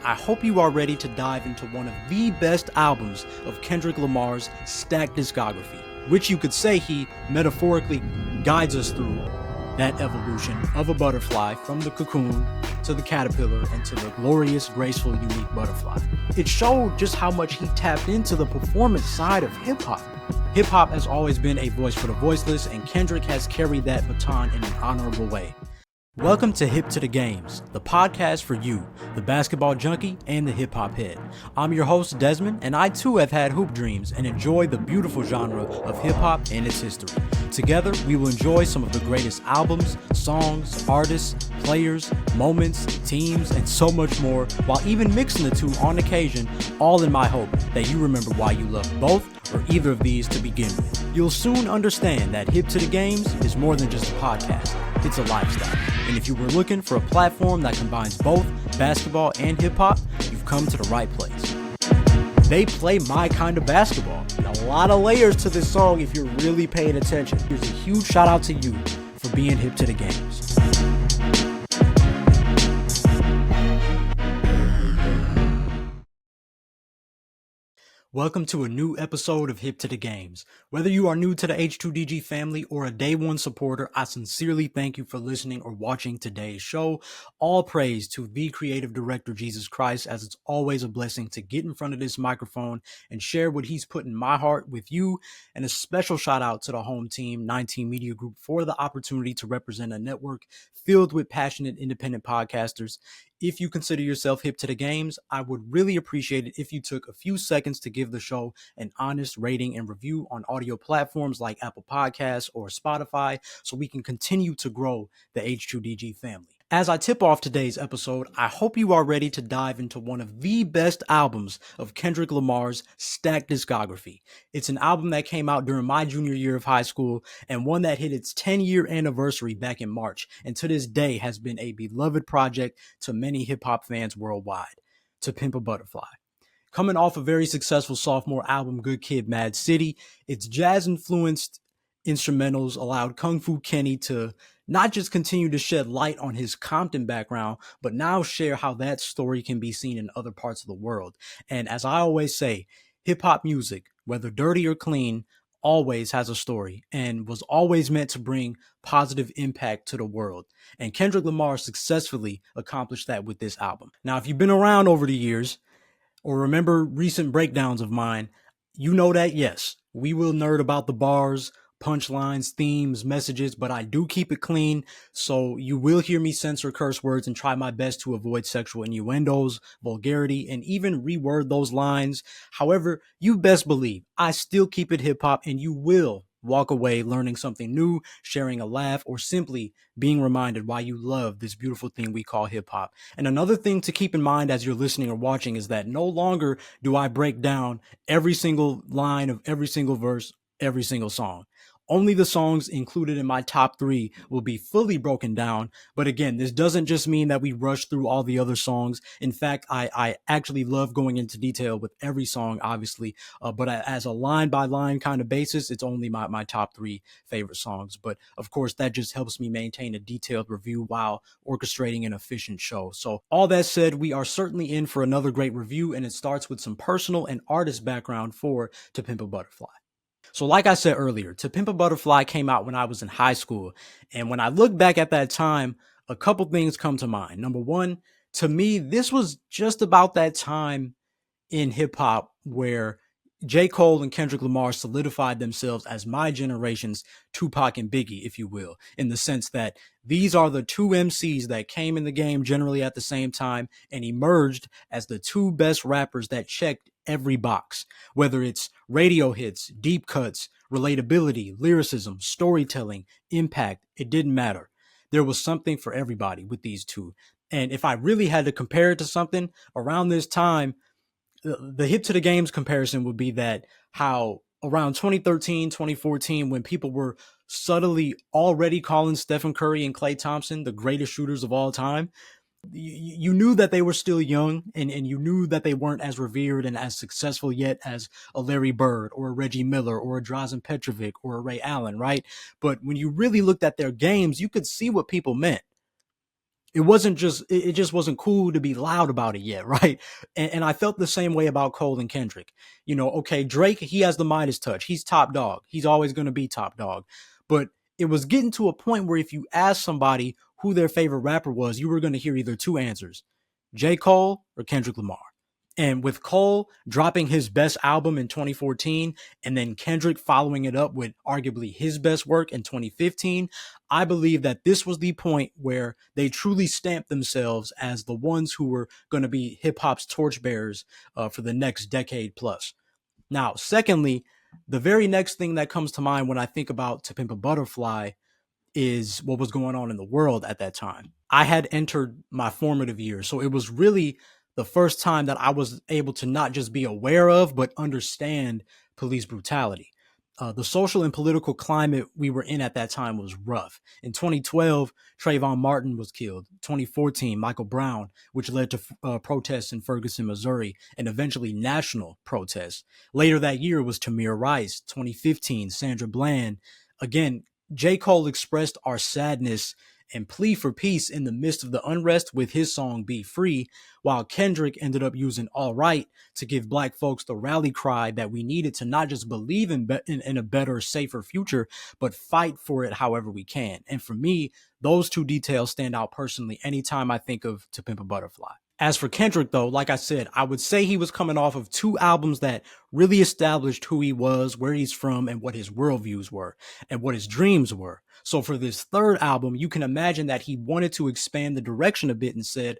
I hope you are ready to dive into one of the best albums of Kendrick Lamar's stacked discography, which you could say he metaphorically guides us through that evolution of a butterfly from the cocoon to the caterpillar and to the glorious, graceful, unique butterfly. It showed just how much he tapped into the performance side of hip-hop. Hip-hop has always been a voice for the voiceless, and Kendrick has carried that baton in an honorable way. Welcome to Hip to the Games, the podcast for you, the basketball junkie and the hip-hop head. I'm your host, Desmond, and I too have had hoop dreams and enjoy the beautiful genre of hip-hop and its history. Together, we will enjoy some of the greatest albums, songs, artists, players, moments, teams, and so much more, while even mixing the two on occasion, all in my hope that you remember why you love both or either of these to begin with. You'll soon understand that Hip to the Games is more than just a podcast. It's a lifestyle. And if you were looking for a platform that combines both basketball and hip-hop, you've come to the right place. They play my kind of basketball. And a lot of layers to this song if you're really paying attention. Here's a huge shout out to you for being hip to the games. Welcome to a new episode of Hip to the Games. Whether you are new to the H2DG family or a day one supporter, I sincerely thank you for listening or watching today's show. All praise to the creative director, Jesus Christ, as it's always a blessing to get in front of this microphone and share what he's put in my heart with you. And a special shout out to the home team, 19 Media Group, for the opportunity to represent a network filled with passionate independent podcasters. If you consider yourself hip to the games, I would really appreciate it if you took a few seconds to give the show an honest rating and review on audio platforms like Apple Podcasts or Spotify so we can continue to grow the H2DG family. As I tip off today's episode, I hope you are ready to dive into one of the best albums of Kendrick Lamar's stacked discography. It's an album that came out during my junior year of high school and one that hit its 10-year anniversary back in March, and to this day has been a beloved project to many hip-hop fans worldwide. To Pimp A Butterfly. Coming off a very successful sophomore album, Good Kid, Mad City, its jazz-influenced instrumentals allowed Kung Fu Kenny to not just continue to shed light on his Compton background, but now share how that story can be seen in other parts of the world. And as I always say, hip-hop music, whether dirty or clean, always has a story and was always meant to bring positive impact to the world. And Kendrick Lamar successfully accomplished that with this album. Now, if you've been around over the years or remember recent breakdowns of mine, you know that, yes, we will nerd about the bars, punchlines, themes, messages, but I do keep it clean, so you will hear me censor curse words and try my best to avoid sexual innuendos, vulgarity, and even reword those lines. However, you best believe I still keep it hip-hop, and you will walk away learning something new, sharing a laugh, or simply being reminded why you love this beautiful thing we call hip-hop. And another thing to keep in mind as you're listening or watching is that no longer do I break down every single line of every single verse, every single song. Only the songs included in my top 3 will be fully broken down. But again, this doesn't just mean that we rush through all the other songs. In fact, I actually love going into detail with every song, obviously. But as a line by line kind of basis, it's only my top 3 favorite songs. But of course, that just helps me maintain a detailed review while orchestrating an efficient show. So all that said, we are certainly in for another great review, and it starts with some personal and artist background for To Pimp a Butterfly. So like I said earlier, To Pimp a Butterfly came out when I was in high school. And when I look back at that time, a couple things come to mind. Number one, to me, this was just about that time in hip hop where J. Cole and Kendrick Lamar solidified themselves as my generation's Tupac and Biggie, if you will, in the sense that these are the two MCs that came in the game generally at the same time and emerged as the two best rappers that checked every box, whether it's radio hits, deep cuts, relatability, lyricism, storytelling, impact, it didn't matter. There was something for everybody with these two. And if I really had to compare it to something around this time, the hip to the games comparison would be that how around 2013, 2014, when people were subtly already calling Stephen Curry and Klay Thompson the greatest shooters of all time, you knew that they were still young and you knew that they weren't as revered and as successful yet as a Larry Bird or a Reggie Miller or a Drazen Petrovic or a Ray Allen, right? But when you really looked at their games, you could see what people meant. It just wasn't cool to be loud about it yet, right? And I felt the same way about Cole and Kendrick. Okay, Drake, he has the Midas touch. He's top dog. He's always going to be top dog. But it was getting to a point where if you ask somebody who their favorite rapper was, you were going to hear either two answers: J. Cole or Kendrick Lamar. And with Cole dropping his best album in 2014 and then Kendrick following it up with arguably his best work in 2015, I believe that this was the point where they truly stamped themselves as the ones who were going to be hip hop's torchbearers for the next decade plus. Now, secondly, the very next thing that comes to mind when I think about To Pimp a Butterfly is what was going on in the world at that time. I had entered my formative years, so it was really the first time that I was able to not just be aware of, but understand police brutality. The social and political climate we were in at that time was rough. In 2012, Trayvon Martin was killed. 2014, Michael Brown, which led to protests in Ferguson, Missouri, and eventually national protests. Later that year was Tamir Rice. 2015, Sandra Bland. Again, J. Cole expressed our sadness and plea for peace in the midst of the unrest with his song Be Free, while Kendrick ended up using All Right to give black folks the rally cry that we needed to not just believe in a better, safer future, but fight for it however we can. And for me, those two details stand out personally anytime I think of To Pimp a Butterfly. As for Kendrick, though, like I said, I would say he was coming off of two albums that really established who he was, where he's from, and what his worldviews were, and what his dreams were. So for this third album, you can imagine that he wanted to expand the direction a bit and said,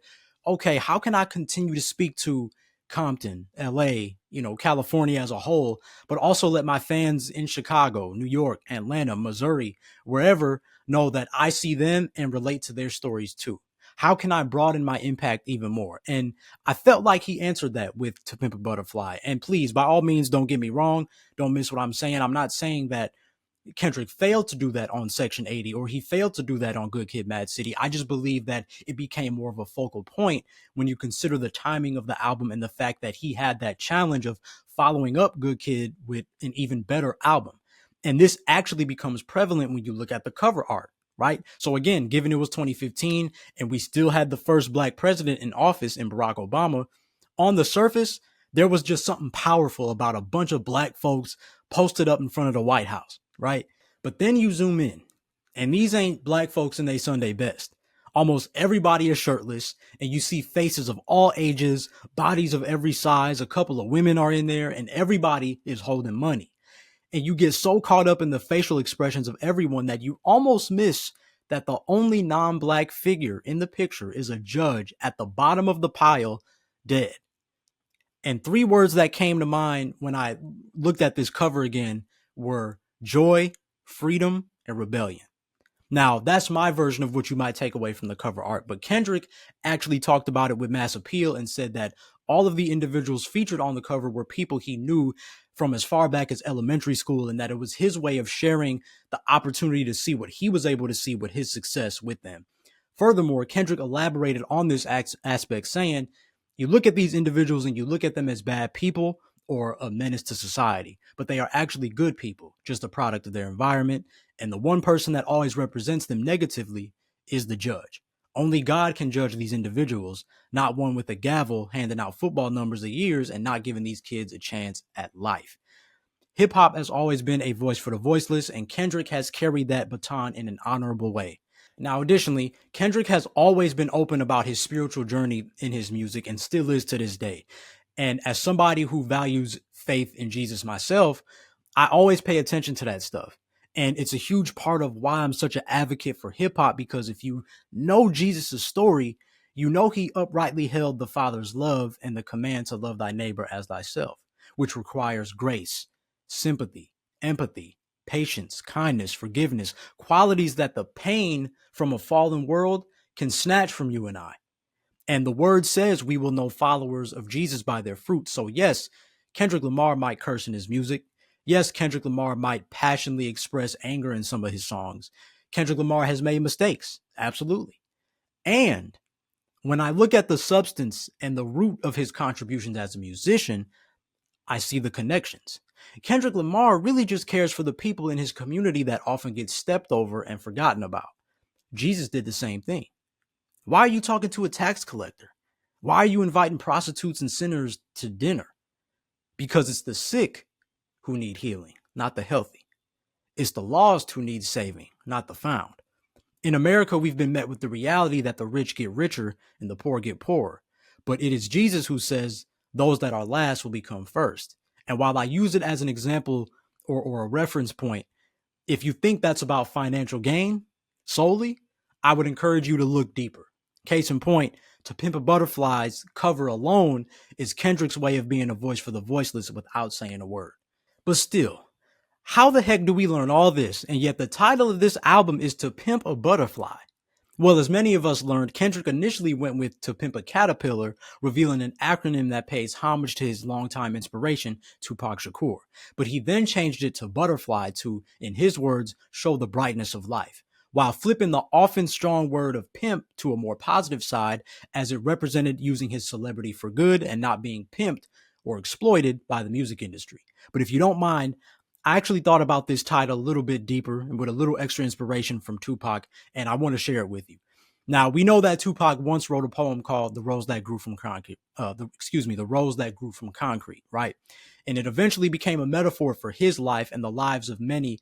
okay, how can I continue to speak to Compton, LA, California as a whole, but also let my fans in Chicago, New York, Atlanta, Missouri, wherever know that I see them and relate to their stories too. How can I broaden my impact even more? And I felt like he answered that with To Pimp a Butterfly. And please, by all means, don't get me wrong. Don't miss what I'm saying. I'm not saying that Kendrick failed to do that on Section 80 or he failed to do that on Good Kid, Mad City. I just believe that it became more of a focal point when you consider the timing of the album and the fact that he had that challenge of following up Good Kid with an even better album. And this actually becomes prevalent when you look at the cover art, right? So again, given it was 2015 and we still had the first black president in office in Barack Obama, on the surface, there was just something powerful about a bunch of black folks posted up in front of the White House, right? But then you zoom in, and these ain't black folks in their Sunday best. Almost everybody is shirtless, and you see faces of all ages, bodies of every size. A couple of women are in there, and everybody is holding money. And you get so caught up in the facial expressions of everyone that you almost miss that the only non-black figure in the picture is a judge at the bottom of the pile, dead. And three words that came to mind when I looked at this cover again were joy, freedom, and rebellion. Now, that's my version of what you might take away from the cover art, but Kendrick actually talked about it with mass appeal and said that all of the individuals featured on the cover were people he knew from as far back as elementary school, and that it was his way of sharing the opportunity to see what he was able to see with his success with them. Furthermore, Kendrick elaborated on this aspect, saying, you look at these individuals and you look at them as bad people or a menace to society, but they are actually good people, just a product of their environment. And the one person that always represents them negatively is the judge. Only God can judge these individuals, not one with a gavel handing out football numbers of years and not giving these kids a chance at life. Hip hop has always been a voice for the voiceless, and Kendrick has carried that baton in an honorable way. Now, additionally, Kendrick has always been open about his spiritual journey in his music and still is to this day. And as somebody who values faith in Jesus myself, I always pay attention to that stuff. And it's a huge part of why I'm such an advocate for hip hop, because if you know Jesus' story, you know he uprightly held the Father's love and the command to love thy neighbor as thyself, which requires grace, sympathy, empathy, patience, kindness, forgiveness, qualities that the pain from a fallen world can snatch from you and I. And the word says we will know followers of Jesus by their fruit. So yes, Kendrick Lamar might curse in his music. Yes, Kendrick Lamar might passionately express anger in some of his songs. Kendrick Lamar has made mistakes. Absolutely. And when I look at the substance and the root of his contributions as a musician, I see the connections. Kendrick Lamar really just cares for the people in his community that often get stepped over and forgotten about. Jesus did the same thing. Why are you talking to a tax collector? Why are you inviting prostitutes and sinners to dinner? Because it's the sick who need healing, not the healthy. It's the lost who need saving, not the found. In America, we've been met with the reality that the rich get richer and the poor get poorer. But it is Jesus who says those that are last will become first. And while I use it as an example or a reference point, if you think that's about financial gain solely, I would encourage you to look deeper. Case in point, To Pimp a Butterfly's cover alone is Kendrick's way of being a voice for the voiceless without saying a word. But still, how the heck do we learn all this? And yet the title of this album is To Pimp a Butterfly. Well, as many of us learned, Kendrick initially went with To Pimp a Caterpillar, revealing an acronym that pays homage to his longtime inspiration, Tupac Shakur. But he then changed it to Butterfly to, in his words, show the brightness of life, while flipping the often strong word of pimp to a more positive side, as it represented using his celebrity for good and not being pimped or exploited by the music industry. But if you don't mind, I actually thought about this title a little bit deeper and with a little extra inspiration from Tupac, and I want to share it with you. Now, we know that Tupac once wrote a poem called "The Rose That Grew from Concrete." The Rose That Grew from Concrete, right? And it eventually became a metaphor for his life and the lives of many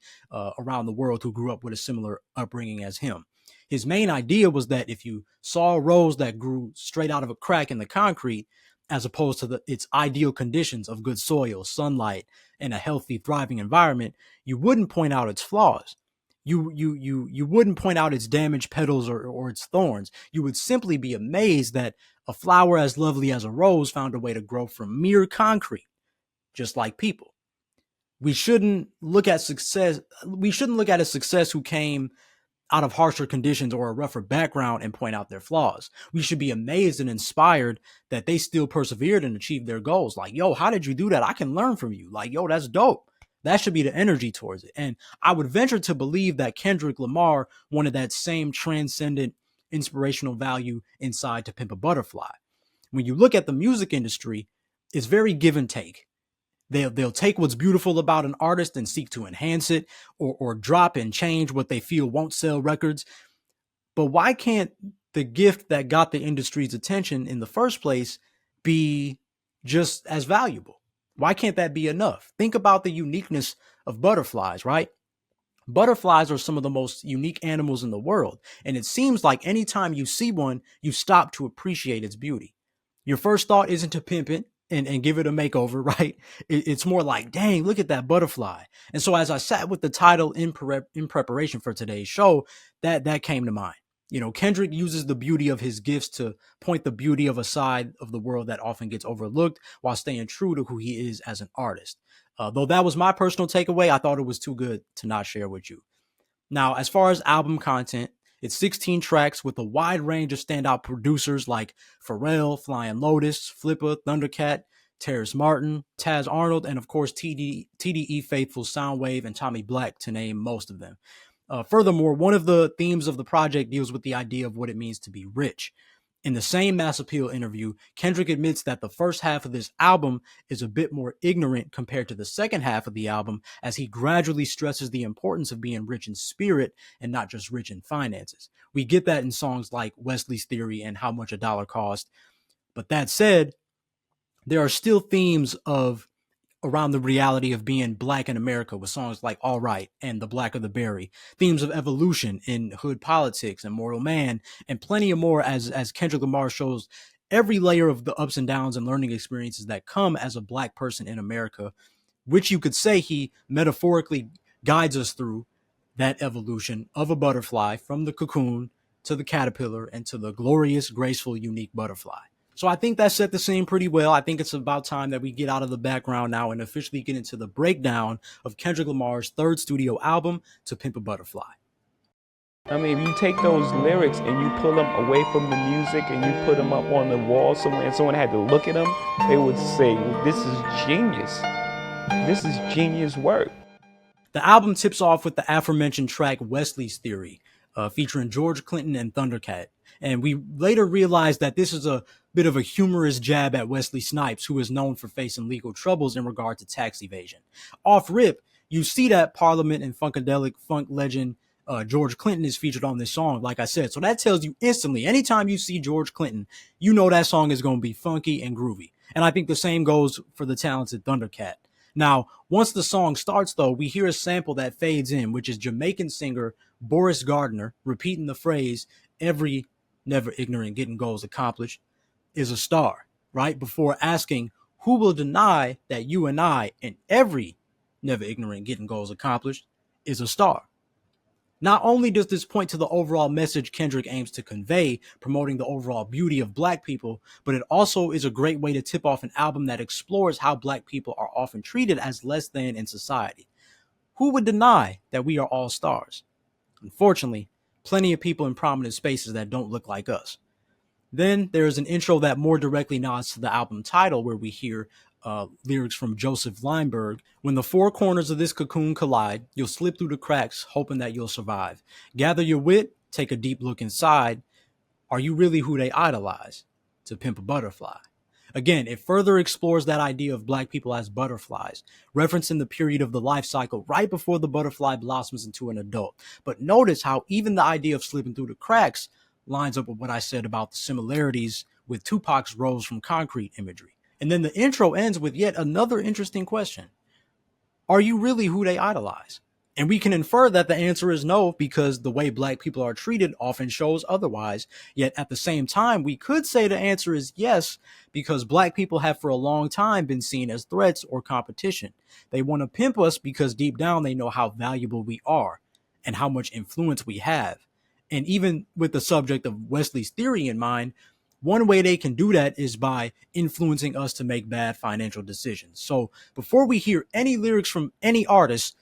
around the world who grew up with a similar upbringing as him. His main idea was that if you saw a rose that grew straight out of a crack in the concrete, as opposed to its ideal conditions of good soil, sunlight, and a healthy, thriving environment, you wouldn't point out its flaws. You wouldn't point out its damaged petals or its thorns. You would simply be amazed that a flower as lovely as a rose found a way to grow from mere concrete, just like people. We shouldn't look at success. We shouldn't look at a success who came out of harsher conditions or a rougher background and point out their flaws. We should be amazed and inspired that they still persevered and achieved their goals. Like, yo, how did you do that? I can learn from you. Like, yo, that's dope. That should be the energy towards it. And I would venture to believe that Kendrick Lamar wanted that same transcendent inspirational value inside To Pimp a Butterfly. When you look at the music industry, it's very give and take. They'll take what's beautiful about an artist and seek to enhance it or drop and change what they feel won't sell records. But why can't the gift that got the industry's attention in the first place be just as valuable? Why can't that be enough? Think about the uniqueness of butterflies, right? Butterflies are some of the most unique animals in the world. And it seems like anytime you see one, you stop to appreciate its beauty. Your first thought isn't to pimp it and give it a makeover, right? It's more like, dang, look at that butterfly. And so as I sat with the title in preparation for today's show, that came to mind. You know, Kendrick uses the beauty of his gifts to point the beauty of a side of the world that often gets overlooked while staying true to who he is as an artist. Though that was my personal takeaway, I thought it was too good to not share with you. Now, as far as album content, it's 16 tracks with a wide range of standout producers like Pharrell, Flying Lotus, Flippa, Thundercat, Terrace Martin, Taz Arnold, and of course TDE Faithful, Soundwave, and Tommy Black, to name most of them. Furthermore, one of the themes of the project deals with the idea of what it means to be rich. In the same Mass Appeal interview, Kendrick admits that the first half of this album is a bit more ignorant compared to the second half of the album, as he gradually stresses the importance of being rich in spirit and not just rich in finances. We get that in songs like Wesley's Theory and How Much a Dollar Cost. But that said, there are still themes of around the reality of being black in America with songs like All Right and The Black of the Berry, themes of evolution in hood politics and Mortal Man, and plenty of more as Kendrick Lamar shows every layer of the ups and downs and learning experiences that come as a black person in America, which you could say he metaphorically guides us through that evolution of a butterfly from the cocoon to the caterpillar and to the glorious, graceful, unique butterfly. So I think that set the scene pretty well. I think it's about time that we get out of the background now and officially get into the breakdown of Kendrick Lamar's third studio album, To Pimp a Butterfly. I mean, if you take those lyrics and you pull them away from the music and you put them up on the wall somewhere and someone had to look at them, they would say, this is genius. This is genius work. The album tips off with the aforementioned track Wesley's Theory, featuring George Clinton and Thundercat. And we later realized that this is a bit of a humorous jab at Wesley Snipes, who is known for facing legal troubles in regard to tax evasion. Off rip, you see that Parliament and Funkadelic funk legend George Clinton is featured on this song, like I said. So that tells you instantly, anytime you see George Clinton, you know that song is going to be funky and groovy. And I think the same goes for the talented Thundercat. Now, once the song starts, though, we hear a sample that fades in, which is Jamaican singer Boris Gardner repeating the phrase, every never ignorant getting goals accomplished is a star, right? Before asking, who will deny that you and I and every never ignorant getting goals accomplished is a star? Not only does this point to the overall message Kendrick aims to convey, promoting the overall beauty of black people, but it also is a great way to tip off an album that explores how black people are often treated as less than in society. Who would deny that we are all stars? Unfortunately, plenty of people in prominent spaces that don't look like us. Then there's an intro that more directly nods to the album title, where we hear lyrics from Joseph Lineberg. When the four corners of this cocoon collide, you'll slip through the cracks, hoping that you'll survive. Gather your wit, take a deep look inside. Are you really who they idolize? To Pimp a Butterfly. Again, it further explores that idea of black people as butterflies, referencing the period of the life cycle right before the butterfly blossoms into an adult. But notice how even the idea of slipping through the cracks lines up with what I said about the similarities with Tupac's Rose from Concrete imagery. And then the intro ends with yet another interesting question. Are you really who they idolize? And we can infer that the answer is no, because the way black people are treated often shows otherwise. Yet at the same time, we could say the answer is yes, because black people have for a long time been seen as threats or competition. They want to pimp us because deep down they know how valuable we are and how much influence we have. And even with the subject of Wesley's theory in mind, one way they can do that is by influencing us to make bad financial decisions. So before we hear any lyrics from any artist,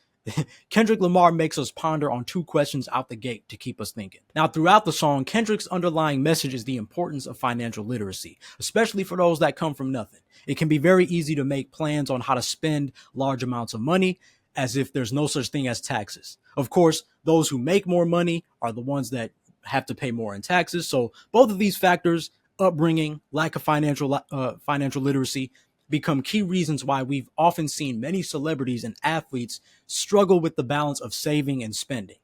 Kendrick Lamar makes us ponder on two questions out the gate to keep us thinking. Now, throughout the song, Kendrick's underlying message is the importance of financial literacy, especially for those that come from nothing. It can be very easy to make plans on how to spend large amounts of money as if there's no such thing as taxes. Of course, those who make more money are the ones that have to pay more in taxes. So both of these factors, upbringing, lack of financial literacy, become key reasons why we've often seen many celebrities and athletes struggle with the balance of saving and spending.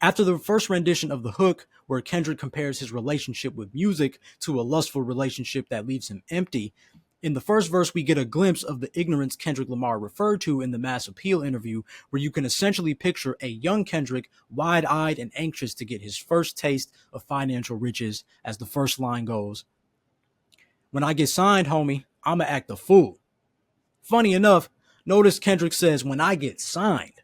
After the first rendition of the hook, where Kendrick compares his relationship with music to a lustful relationship that leaves him empty, in the first verse, we get a glimpse of the ignorance Kendrick Lamar referred to in the Mass Appeal interview, where you can essentially picture a young Kendrick wide-eyed and anxious to get his first taste of financial riches, as the first line goes, "When I get signed, homie, I'ma act a fool." Funny enough, notice Kendrick says, when I get signed.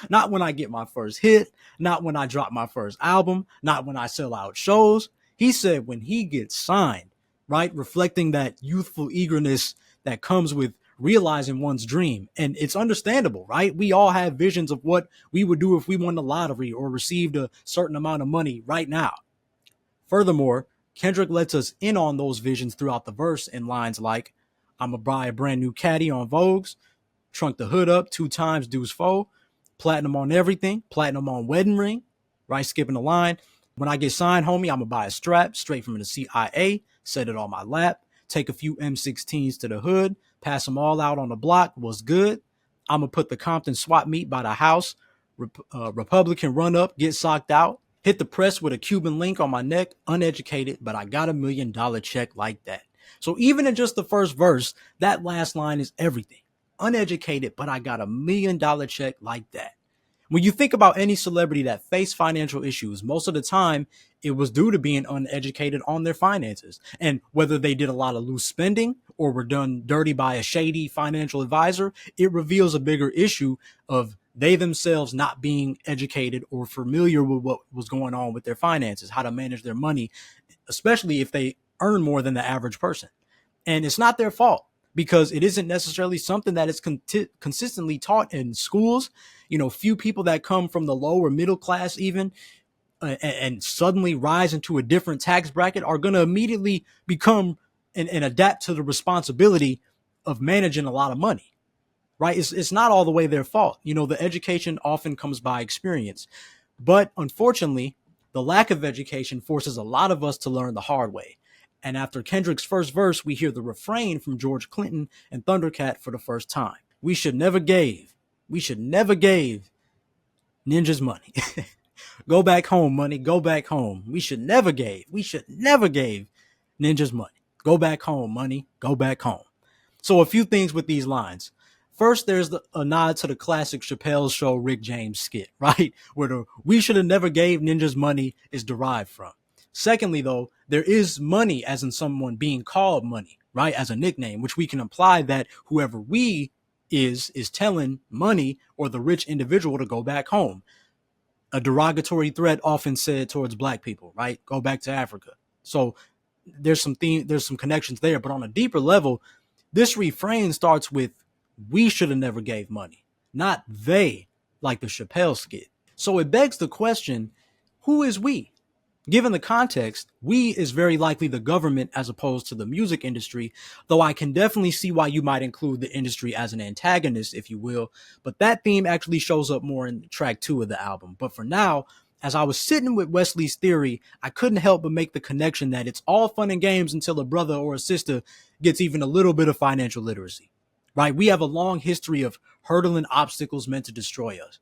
Not when I get my first hit, not when I drop my first album, not when I sell out shows. He said when he gets signed, right? Reflecting that youthful eagerness that comes with realizing one's dream. And it's understandable, right? We all have visions of what we would do if we won the lottery or received a certain amount of money right now. Furthermore, Kendrick lets us in on those visions throughout the verse in lines like, "I'ma buy a brand new caddy on Vogue's, trunk the hood up 2 times Deuce 4, platinum on everything, platinum on wedding ring," right? Skipping the line. "When I get signed, homie, I'ma buy a strap straight from the CIA, set it on my lap, take a few M16s to the hood, pass them all out on the block, what's good? I'ma put the Compton swap meet by the house, Republican run up, get socked out, hit the press with a Cuban link on my neck, uneducated, but I got $1 million check like that." So even in just the first verse, that last line is everything. Uneducated, but I got $1 million check like that. When you think about any celebrity that faced financial issues, most of the time it was due to being uneducated on their finances. And whether they did a lot of loose spending or were done dirty by a shady financial advisor, it reveals a bigger issue of they themselves not being educated or familiar with what was going on with their finances, how to manage their money, especially if they earn more than the average person. And it's not their fault, because it isn't necessarily something that is consistently taught in schools. You know, few people that come from the lower middle class even and suddenly rise into a different tax bracket are going to immediately become and adapt to the responsibility of managing a lot of money, right? It's not all the way their fault. You know, the education often comes by experience. But unfortunately, the lack of education forces a lot of us to learn the hard way. And after Kendrick's first verse, we hear the refrain from George Clinton and Thundercat for the first time. We should never gave ninjas money. Go back home, money. Go back home. We should never gave ninjas money. Go back home, money. Go back home. So a few things with these lines. First, there's a nod to the classic Chappelle Show Rick James skit, right? Where the "we should have never gave ninjas money" is derived from. Secondly, though, there is money as in someone being called money, right? As a nickname, which we can imply that whoever we is telling money or the rich individual to go back home. A derogatory threat often said towards black people, right? Go back to Africa. So there's some connections there, but on a deeper level, this refrain starts with "we should have never gave money," not "they," like the Chappelle skit. So it begs the question, who is we? Given the context, "we" is very likely the government as opposed to the music industry, though I can definitely see why you might include the industry as an antagonist, if you will. But that theme actually shows up more in track 2 of the album. But for now, as I was sitting with Wesley's theory, I couldn't help but make the connection that it's all fun and games until a brother or a sister gets even a little bit of financial literacy, right? We have a long history of hurdling obstacles meant to destroy us.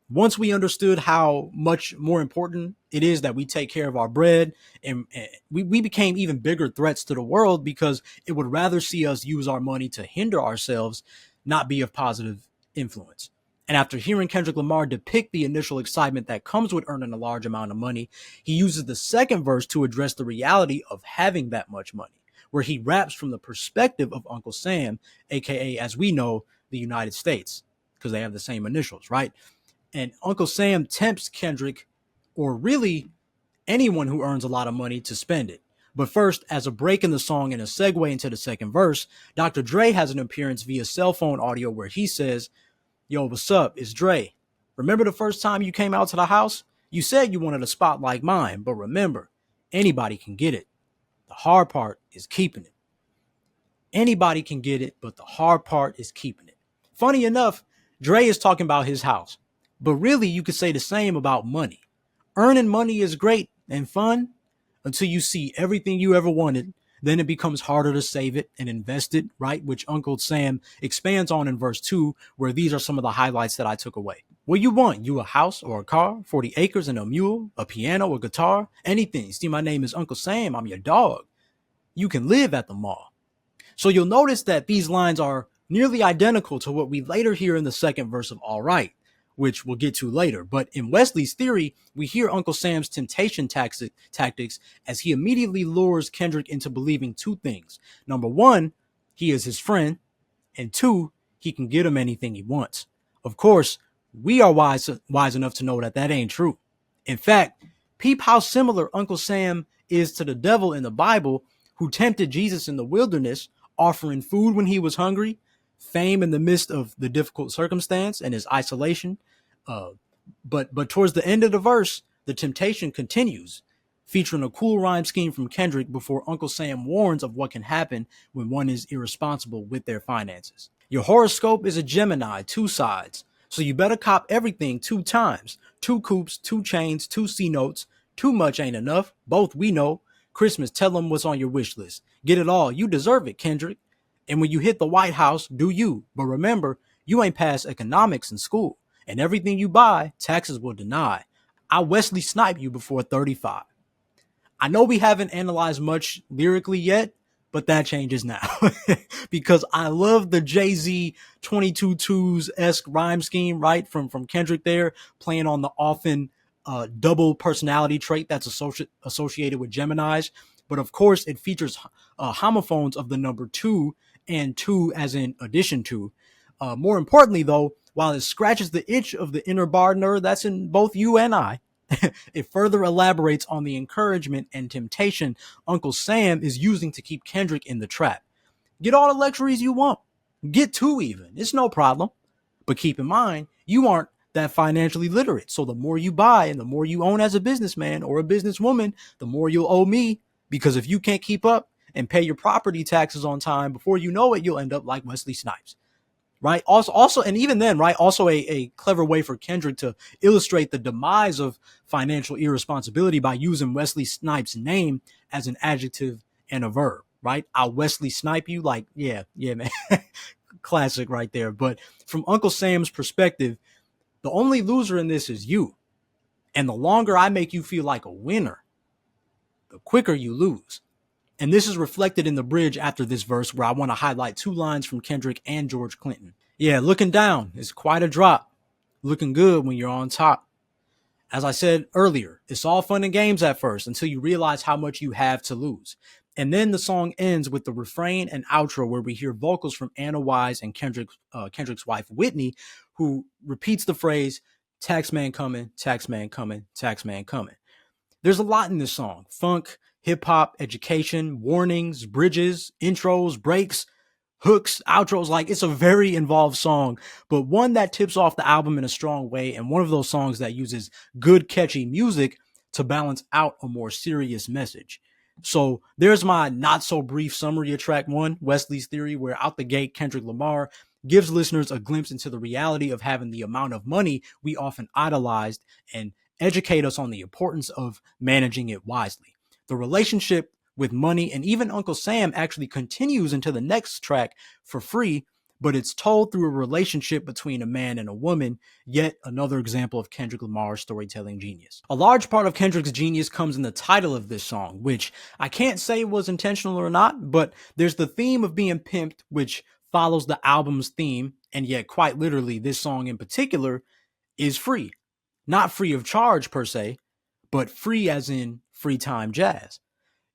Once we understood how much more important it is that we take care of our bread, and we became even bigger threats to the world because it would rather see us use our money to hinder ourselves, not be of positive influence. And after hearing Kendrick Lamar depict the initial excitement that comes with earning a large amount of money, he uses the second verse to address the reality of having that much money, where he raps from the perspective of Uncle Sam, aka, as we know, the United States, because they have the same initials, right? And Uncle Sam tempts Kendrick, or really anyone who earns a lot of money, to spend it. But first, as a break in the song and a segue into the second verse, Dr. Dre has an appearance via cell phone audio where he says, "Yo, what's up? It's Dre. Remember the first time you came out to the house? You said you wanted a spot like mine, but remember, anybody can get it. The hard part is keeping it. Anybody can get it, but the hard part is keeping it." Funny enough, Dre is talking about his house, but really you could say the same about money. Earning money is great and fun until you see everything you ever wanted. Then it becomes harder to save it and invest it, right? Which Uncle Sam expands on in verse 2, where these are some of the highlights that I took away. What you want? You a house or a car, 40 acres and a mule, a piano, a guitar, anything. See, my name is Uncle Sam. I'm your dog. You can live at the mall. So you'll notice that these lines are nearly identical to what we later hear in the second verse of All Right, which we'll get to later. But in Wesley's theory, we hear Uncle Sam's temptation tactics as he immediately lures Kendrick into believing two things. Number one, he is his friend, and two, he can get him anything he wants. Of course, we are wise enough to know that that ain't true. In fact, peep how similar Uncle Sam is to the devil in the Bible, who tempted Jesus in the wilderness, offering food when he was hungry, fame in the midst of the difficult circumstance and his isolation. Uh, but towards the end of the verse, the temptation continues, featuring a cool rhyme scheme from Kendrick before Uncle Sam warns of what can happen when one is irresponsible with their finances. Your horoscope is a Gemini, two sides, so you better cop everything 2 times. 2 coupes, 2 chains, 2 C notes. Too much ain't enough, both we know. Christmas, tell them what's on your wish list. Get it all, you deserve it, Kendrick. And when you hit the White House, do you. But remember, you ain't passed economics in school. And everything you buy, taxes will deny. I Wesley snipe you before 35. I know we haven't analyzed much lyrically yet, but that changes now. Because I love the Jay-Z 22 twos-esque rhyme scheme, right? From Kendrick there, playing on the often double personality trait that's associated with Geminis. But of course, it features homophones of the number 2 and 2 as in addition to. More importantly, though, while it scratches the itch of the inner bar nerd that's in both you and I, it further elaborates on the encouragement and temptation Uncle Sam is using to keep Kendrick in the trap. Get all the luxuries you want. Get 2 even. It's no problem. But keep in mind, you aren't that financially literate. So the more you buy and the more you own as a businessman or a businesswoman, the more you'll owe me. Because if you can't keep up and pay your property taxes on time, before you know it, you'll end up like Wesley Snipes. Right. Also, and even then, right. Also a clever way for Kendrick to illustrate the demise of financial irresponsibility by using Wesley Snipes' name as an adjective and a verb. Right. I'll Wesley snipe you. Like, yeah, man. Classic right there. But from Uncle Sam's perspective, the only loser in this is you. And the longer I make you feel like a winner, the quicker you lose. And this is reflected in the bridge after this verse, where I want to highlight two lines from Kendrick and George Clinton. Yeah, looking down is quite a drop. Looking good when you're on top. As I said earlier, it's all fun and games at first until you realize how much you have to lose. And then the song ends with the refrain and outro where we hear vocals from Anna Wise and Kendrick's wife, Whitney, who repeats the phrase, tax man coming, tax man coming, tax man coming. There's a lot in this song: funk, hip hop, education, warnings, bridges, intros, breaks, hooks, outros. Like, it's a very involved song, but one that tips off the album in a strong way, and one of those songs that uses good, catchy music to balance out a more serious message. So there's my not so brief summary of track one, Wesley's Theory, where out the gate, Kendrick Lamar gives listeners a glimpse into the reality of having the amount of money we often idolized, and educate us on the importance of managing it wisely. The relationship with money and even Uncle Sam actually continues into the next track for free, but it's told through a relationship between a man and a woman, yet another example of Kendrick Lamar's storytelling genius. A large part of Kendrick's genius comes in the title of this song, which I can't say was intentional or not, but there's the theme of being pimped, which follows the album's theme, and yet quite literally, this song in particular is free. Not free of charge per se, but free as in free time jazz.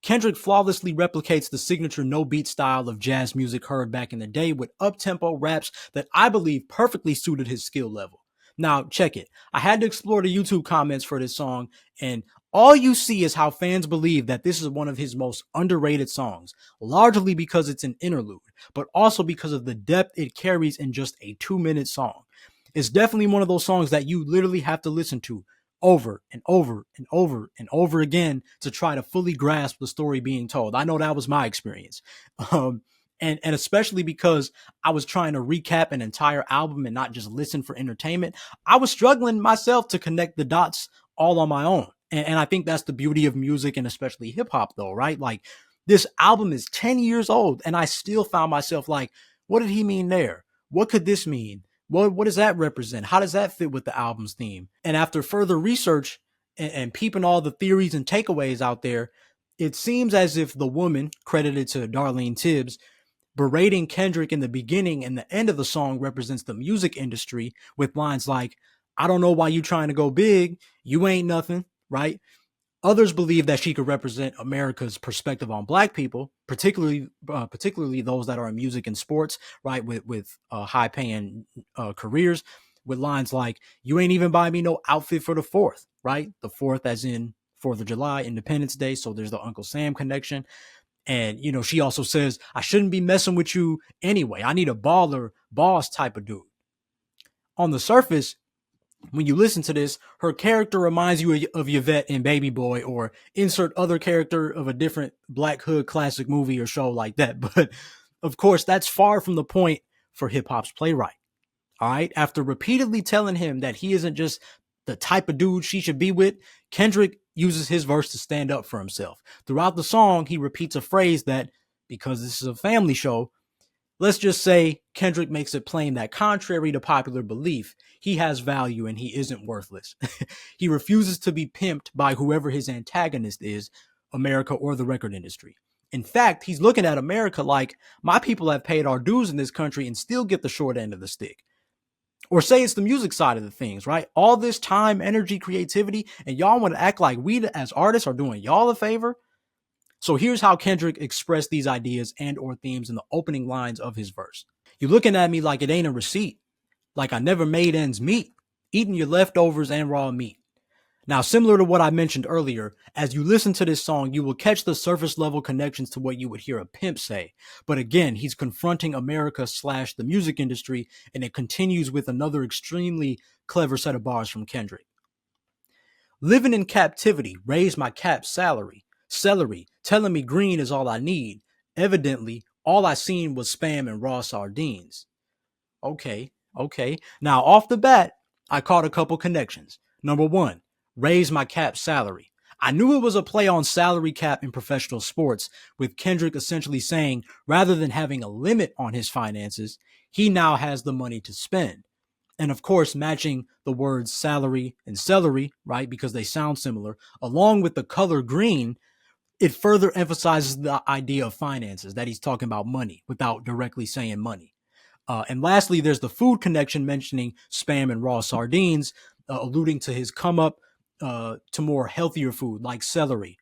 Kendrick flawlessly replicates the signature no beat style of jazz music heard back in the day with up-tempo raps that I believe perfectly suited his skill level. Now, check it. I had to explore the YouTube comments for this song, and all you see is how fans believe that this is one of his most underrated songs, largely because it's an interlude, but also because of the depth it carries in just a 2-minute song. It's definitely one of those songs that you literally have to listen to over and over and over and over again to try to fully grasp the story being told. I know that was my experience. And especially because I was trying to recap an entire album and not just listen for entertainment, I was struggling myself to connect the dots all on my own. And I think that's the beauty of music, and especially hip hop though, right? Like, this album is 10 years old and I still found myself like, what did he mean there? What could this mean? What does that represent? How does that fit with the album's theme? And after further research and peeping all the theories and takeaways out there, it seems as if the woman, credited to Darlene Tibbs, berating Kendrick in the beginning and the end of the song represents the music industry, with lines like, I don't know why you trying to go big, you ain't nothing, right? Others believe that she could represent America's perspective on Black people, particularly those that are in music and sports, right, with high-paying careers, with lines like, "You ain't even buy me no outfit for the 4th," right? The 4th, as in 4th of July, Independence Day. So there's the Uncle Sam connection. And she also says, "I shouldn't be messing with you anyway. I need a baller, boss type of dude." On the surface, when you listen to this, her character reminds you of Yvette in Baby Boy, or insert other character of a different Black Hood classic movie or show like that. But of course, that's far from the point for hip hop's playwright. All right. After repeatedly telling him that he isn't just the type of dude she should be with, Kendrick uses his verse to stand up for himself. Throughout the song, he repeats a phrase that, because this is a family show, let's just say Kendrick makes it plain that, contrary to popular belief, he has value and he isn't worthless. He refuses to be pimped by whoever his antagonist is, America or the record industry. In fact, he's looking at America like, my people have paid our dues in this country and still get the short end of the stick. Or say it's the music side of the things, right? All this time, energy, creativity, and y'all want to act like we as artists are doing y'all a favor? So here's how Kendrick expressed these ideas and or themes in the opening lines of his verse. "You looking at me like it ain't a receipt, like I never made ends meet, eating your leftovers and raw meat." Now, similar to what I mentioned earlier, as you listen to this song, you will catch the surface level connections to what you would hear a pimp say. But again, he's confronting America / the music industry, and it continues with another extremely clever set of bars from Kendrick. "Living in captivity, raised my cap salary. Celery, telling me green is all I need. Evidently, all I seen was spam and raw sardines." Okay. Now, off the bat, I caught a couple connections. Number one, raise my cap salary. I knew it was a play on salary cap in professional sports, with Kendrick essentially saying, rather than having a limit on his finances, he now has the money to spend. And of course, matching the words salary and celery, right, because they sound similar, along with the color green, it further emphasizes the idea of finances, that he's talking about money without directly saying money. And lastly, there's the food connection mentioning spam and raw sardines, alluding to his come up to more healthier food like celery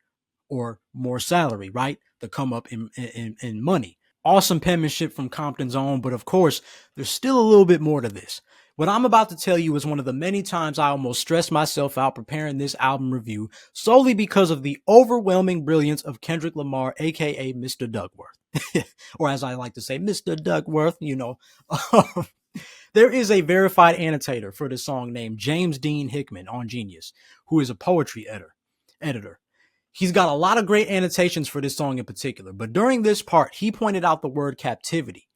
or more salary, right? The come up in money. Awesome penmanship from Compton's own, but of course, there's still a little bit more to this. What I'm about to tell you is one of the many times I almost stressed myself out preparing this album review solely because of the overwhelming brilliance of Kendrick Lamar, aka Mr. Duckworth. Or as I like to say, Mr. Duckworth, you know. There is a verified annotator for the song named James Dean Hickman on Genius, who is a poetry editor. He's got a lot of great annotations for this song in particular, but during this part, he pointed out the word captivity,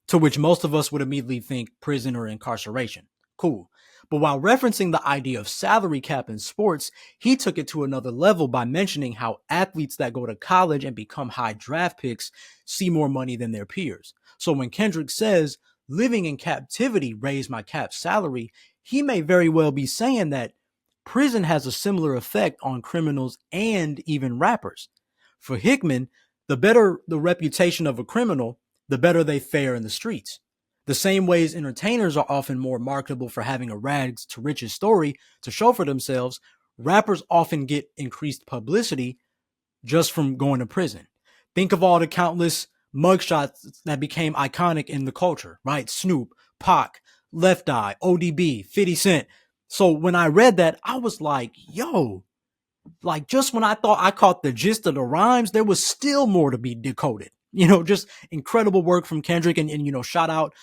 to which most of us would immediately think prison or incarceration. Cool. But while referencing the idea of salary cap in sports, he took it to another level by mentioning how athletes that go to college and become high draft picks see more money than their peers. So when Kendrick says, living in captivity raised my cap salary, he may very well be saying that prison has a similar effect on criminals and even rappers. For Hickman, the better the reputation of a criminal, the better they fare in the streets. The same ways entertainers are often more marketable for having a rags to riches story to show for themselves, rappers often get increased publicity just from going to prison. Think of all the countless mugshots that became iconic in the culture, right? Snoop, Pac, Left Eye, ODB, 50 Cent. So when I read that, I was like, yo, like just when I thought I caught the gist of the rhymes, there was still more to be decoded. You know, just incredible work from Kendrick, and you know, shout out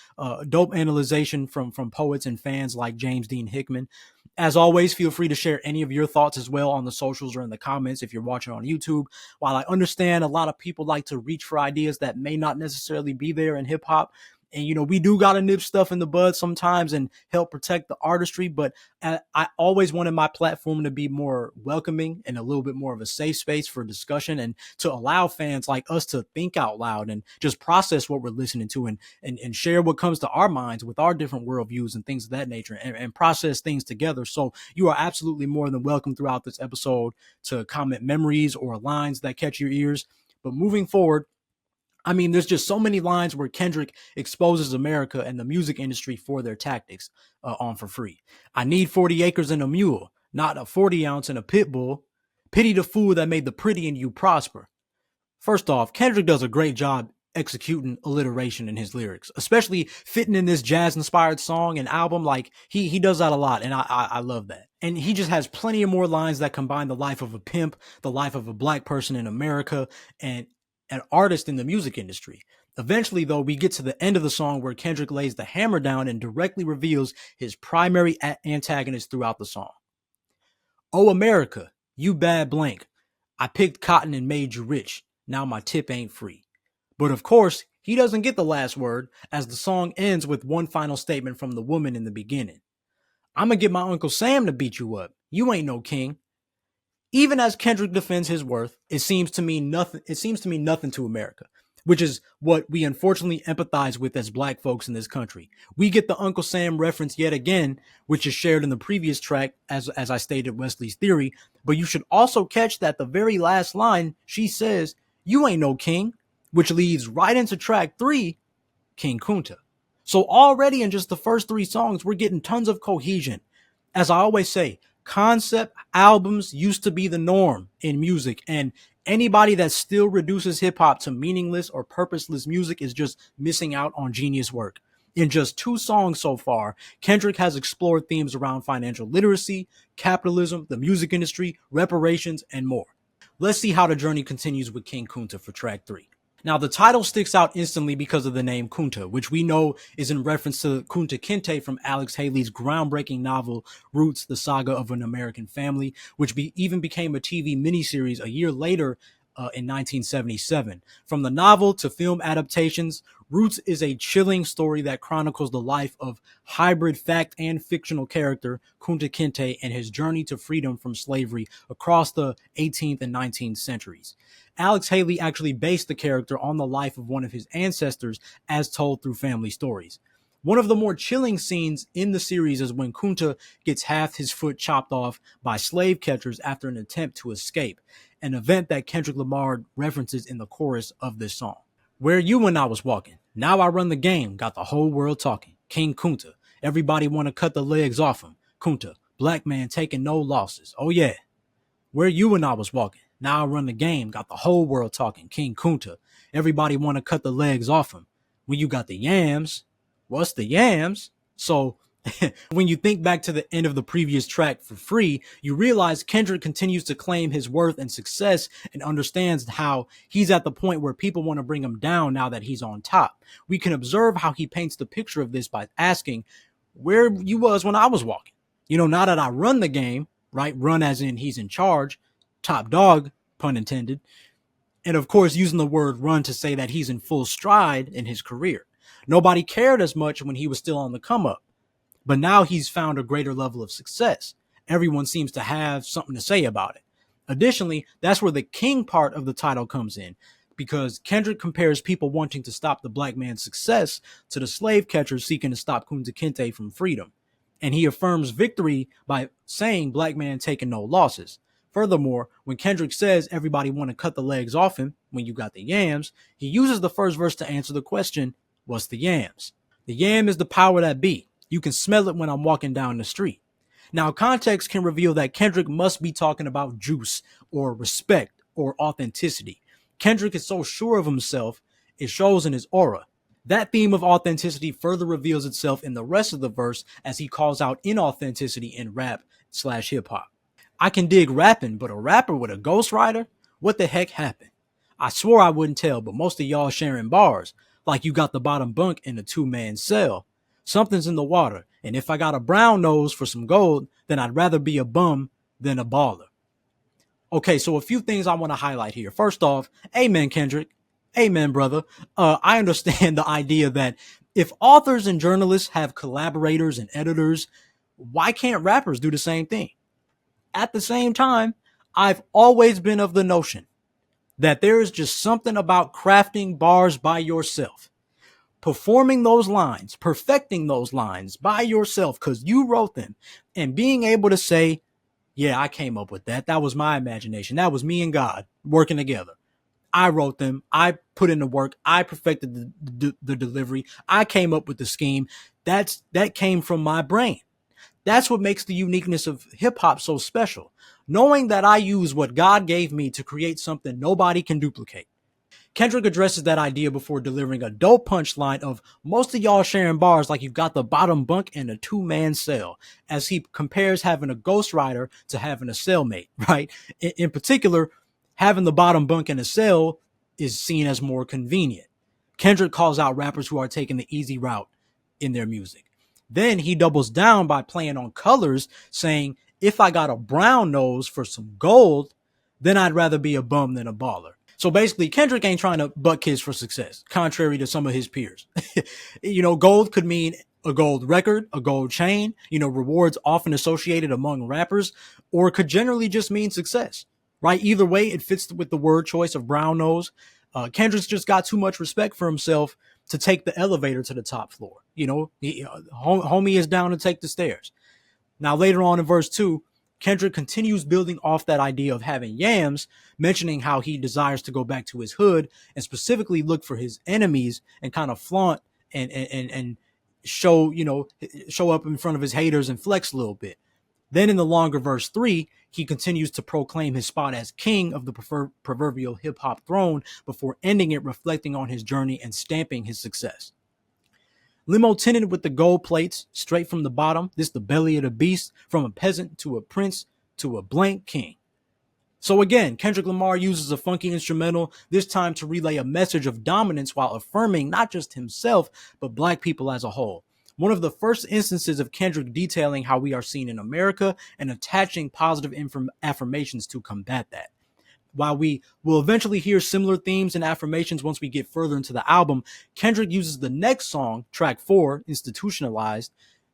dope analyzation from poets and fans like James Dean Hickman. As always, feel free to share any of your thoughts as well on the socials or in the comments if you're watching on YouTube. While I understand a lot of people like to reach for ideas that may not necessarily be there in hip hop, and you know, we do gotta nip stuff in the bud sometimes and help protect the artistry, but I always wanted my platform to be more welcoming and a little bit more of a safe space for discussion, and to allow fans like us to think out loud and just process what we're listening to, and share what comes to our minds with our different worldviews and things of that nature, and process things together. So you are absolutely more than welcome throughout this episode to comment memories or lines that catch your ears. But moving forward, I mean, there's just so many lines where Kendrick exposes America and the music industry for their tactics on For Free. I need 40 acres and a mule, not a 40 ounce and a pit bull. Pity the fool that made the pretty in you prosper. First off, Kendrick does a great job executing alliteration in his lyrics, especially fitting in this jazz-inspired song and album. Like he does that a lot, and I love that. And he just has plenty of more lines that combine the life of a pimp, the life of a black person in America, and an artist in the music industry. Eventually, though, we get to the end of the song where Kendrick lays the hammer down and directly reveals his primary antagonist throughout the song. Oh, America, you bad blank. I picked cotton and made you rich. Now my tip ain't free. But of course, he doesn't get the last word, as the song ends with one final statement from the woman in the beginning. I'm gonna get my Uncle Sam to beat you up. You ain't no king. Even as Kendrick defends his worth, it seems to mean nothing. It seems to mean nothing to America, which is what we unfortunately empathize with as black folks in this country. We get the Uncle Sam reference yet again, which is shared in the previous track, as I stated Wesley's theory. But you should also catch that the very last line, she says, "You ain't no king," which leads right into track 3, King Kunta. So already in just the first 3 songs, we're getting tons of cohesion. As I always say, concept albums used to be the norm in music, and anybody that still reduces hip hop to meaningless or purposeless music is just missing out on genius work. In just 2 songs so far, Kendrick has explored themes around financial literacy, capitalism, the music industry, reparations, and more. Let's see how the journey continues with King Kunta for track 3. Now, the title sticks out instantly because of the name Kunta, which we know is in reference to Kunta Kinte from Alex Haley's groundbreaking novel Roots, the Saga of an American Family, which even became a TV miniseries a year later in 1977. From the novel to film adaptations, Roots is a chilling story that chronicles the life of hybrid fact and fictional character Kunta Kinte and his journey to freedom from slavery across the 18th and 19th centuries. Alex Haley actually based the character on the life of one of his ancestors as told through family stories. One of the more chilling scenes in the series is when Kunta gets half his foot chopped off by slave catchers after an attempt to escape, an event that Kendrick Lamar references in the chorus of this song. Where you when I was walking? Now I run the game, got the whole world talking. King Kunta. Everybody want to cut the legs off him. Kunta. Black man taking no losses. Oh yeah. Where you and I was walking? Now I run the game, got the whole world talking. King Kunta. Everybody want to cut the legs off him. When you got the yams, what's the yams? So when you think back to the end of the previous track for free, you realize Kendrick continues to claim his worth and success and understands how he's at the point where people want to bring him down now that he's on top. We can observe how he paints the picture of this by asking, where you was when I was walking? Now that I run the game, right? Run as in he's in charge, top dog, pun intended. And of course, using the word run to say that he's in full stride in his career. Nobody cared as much when he was still on the come up, but now he's found a greater level of success. Everyone seems to have something to say about it. Additionally, that's where the king part of the title comes in, because Kendrick compares people wanting to stop the black man's success to the slave catchers seeking to stop Kunta Kinte from freedom. And he affirms victory by saying black man taking no losses. Furthermore, when Kendrick says everybody want to cut the legs off him when you got the yams, he uses the first verse to answer the question, what's the yams? The yam is the power that be. You can smell it when I'm walking down the street. Now, context can reveal that Kendrick must be talking about juice or respect or authenticity. Kendrick is so sure of himself, it shows in his aura. That theme of authenticity further reveals itself in the rest of the verse as he calls out inauthenticity in rap/hip hop. I can dig rapping, but a rapper with a ghostwriter? What the heck happened? I swore I wouldn't tell, but most of y'all sharing bars, like you got the bottom bunk in a two-man cell. Something's in the water, and if I got a brown nose for some gold, then I'd rather be a bum than a baller. Okay, so a few things I want to highlight here. First off, amen, Kendrick. Amen, brother. I understand the idea that if authors and journalists have collaborators and editors, why can't rappers do the same thing? At the same time, I've always been of the notion that there is just something about crafting bars by yourself, performing those lines, perfecting those lines by yourself because you wrote them, and being able to say, yeah, I came up with that. That was my imagination. That was me and God working together. I wrote them. I put in the work. I perfected the delivery. I came up with the scheme. That came from my brain. That's what makes the uniqueness of hip hop so special. Knowing that I use what God gave me to create something nobody can duplicate. Kendrick addresses that idea before delivering a dope punchline of most of y'all sharing bars like you've got the bottom bunk in a two-man cell, as he compares having a ghostwriter to having a cellmate, right? In particular, having the bottom bunk in a cell is seen as more convenient. Kendrick calls out rappers who are taking the easy route in their music. Then he doubles down by playing on colors, saying, if I got a brown nose for some gold, then I'd rather be a bum than a baller. So basically, Kendrick ain't trying to butt kids for success, contrary to some of his peers. Gold could mean a gold record, a gold chain, rewards often associated among rappers, or it could generally just mean success, right? Either way, it fits with the word choice of brown nose. Kendrick's just got too much respect for himself to take the elevator to the top floor. Homie is down to take the stairs. Now, later on in verse 2, Kendrick continues building off that idea of having yams, mentioning how he desires to go back to his hood and specifically look for his enemies and kind of flaunt and show up in front of his haters and flex a little bit. Then in the longer verse 3, he continues to proclaim his spot as king of the proverbial hip hop throne before ending it reflecting on his journey and stamping his success. Limo tinted with the gold plates, straight from the bottom, this the belly of the beast, from a peasant to a prince to a blank king. So again, Kendrick Lamar uses a funky instrumental, this time to relay a message of dominance while affirming not just himself, but black people as a whole. One of the first instances of Kendrick detailing how we are seen in America and attaching positive affirmations to combat that. While we will eventually hear similar themes and affirmations once we get further into the album, Kendrick uses the next song, track 4, Institutionalized,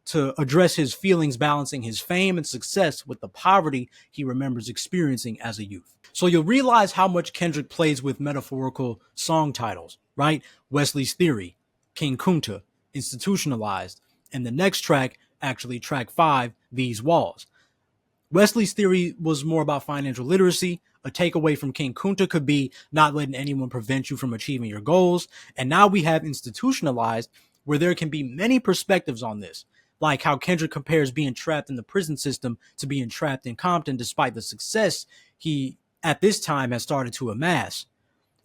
to address his feelings balancing his fame and success with the poverty he remembers experiencing as a youth. So you'll realize how much Kendrick plays with metaphorical song titles, right? Wesley's Theory, King Kunta, Institutionalized, and the next track, actually track 5, These Walls. Wesley's theory was more about financial literacy. A takeaway from King Kunta could be not letting anyone prevent you from achieving your goals. And now we have Institutionalized, where there can be many perspectives on this, like how Kendrick compares being trapped in the prison system to being trapped in Compton despite the success he at this time has started to amass.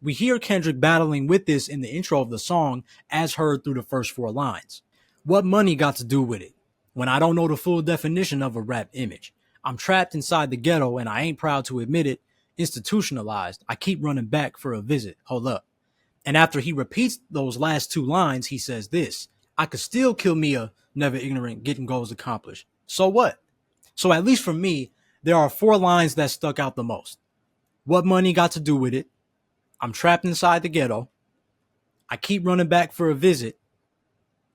We hear Kendrick battling with this in the intro of the song, as heard through the first 4 lines. What money got to do with it? When I don't know the full definition of a rap image. I'm trapped inside the ghetto and I ain't proud to admit it. Institutionalized. I keep running back for a visit. Hold up. And after he repeats those last 2 lines, he says this: I could still kill me a never ignorant, getting goals accomplished. So what? So at least for me, there are 4 lines that stuck out the most. What money got to do with it? I'm trapped inside the ghetto. I keep running back for a visit.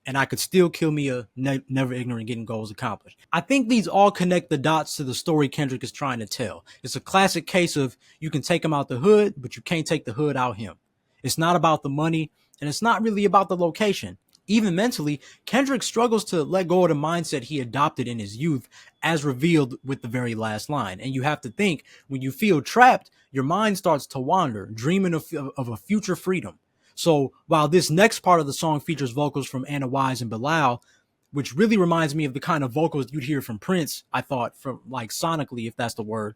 And I could still kill me a never ignorant, getting goals accomplished. I think these all connect the dots to the story Kendrick is trying to tell. It's a classic case of you can take him out the hood, but you can't take the hood out him. It's not about the money, and it's not really about the location. Even mentally, Kendrick struggles to let go of the mindset he adopted in his youth, as revealed with the very last line. And you have to think, when you feel trapped, your mind starts to wander, dreaming of a future freedom. So while this next part of the song features vocals from Anna Wise and Bilal, which really reminds me of the kind of vocals you'd hear from Prince, I thought, from like sonically, if that's the word,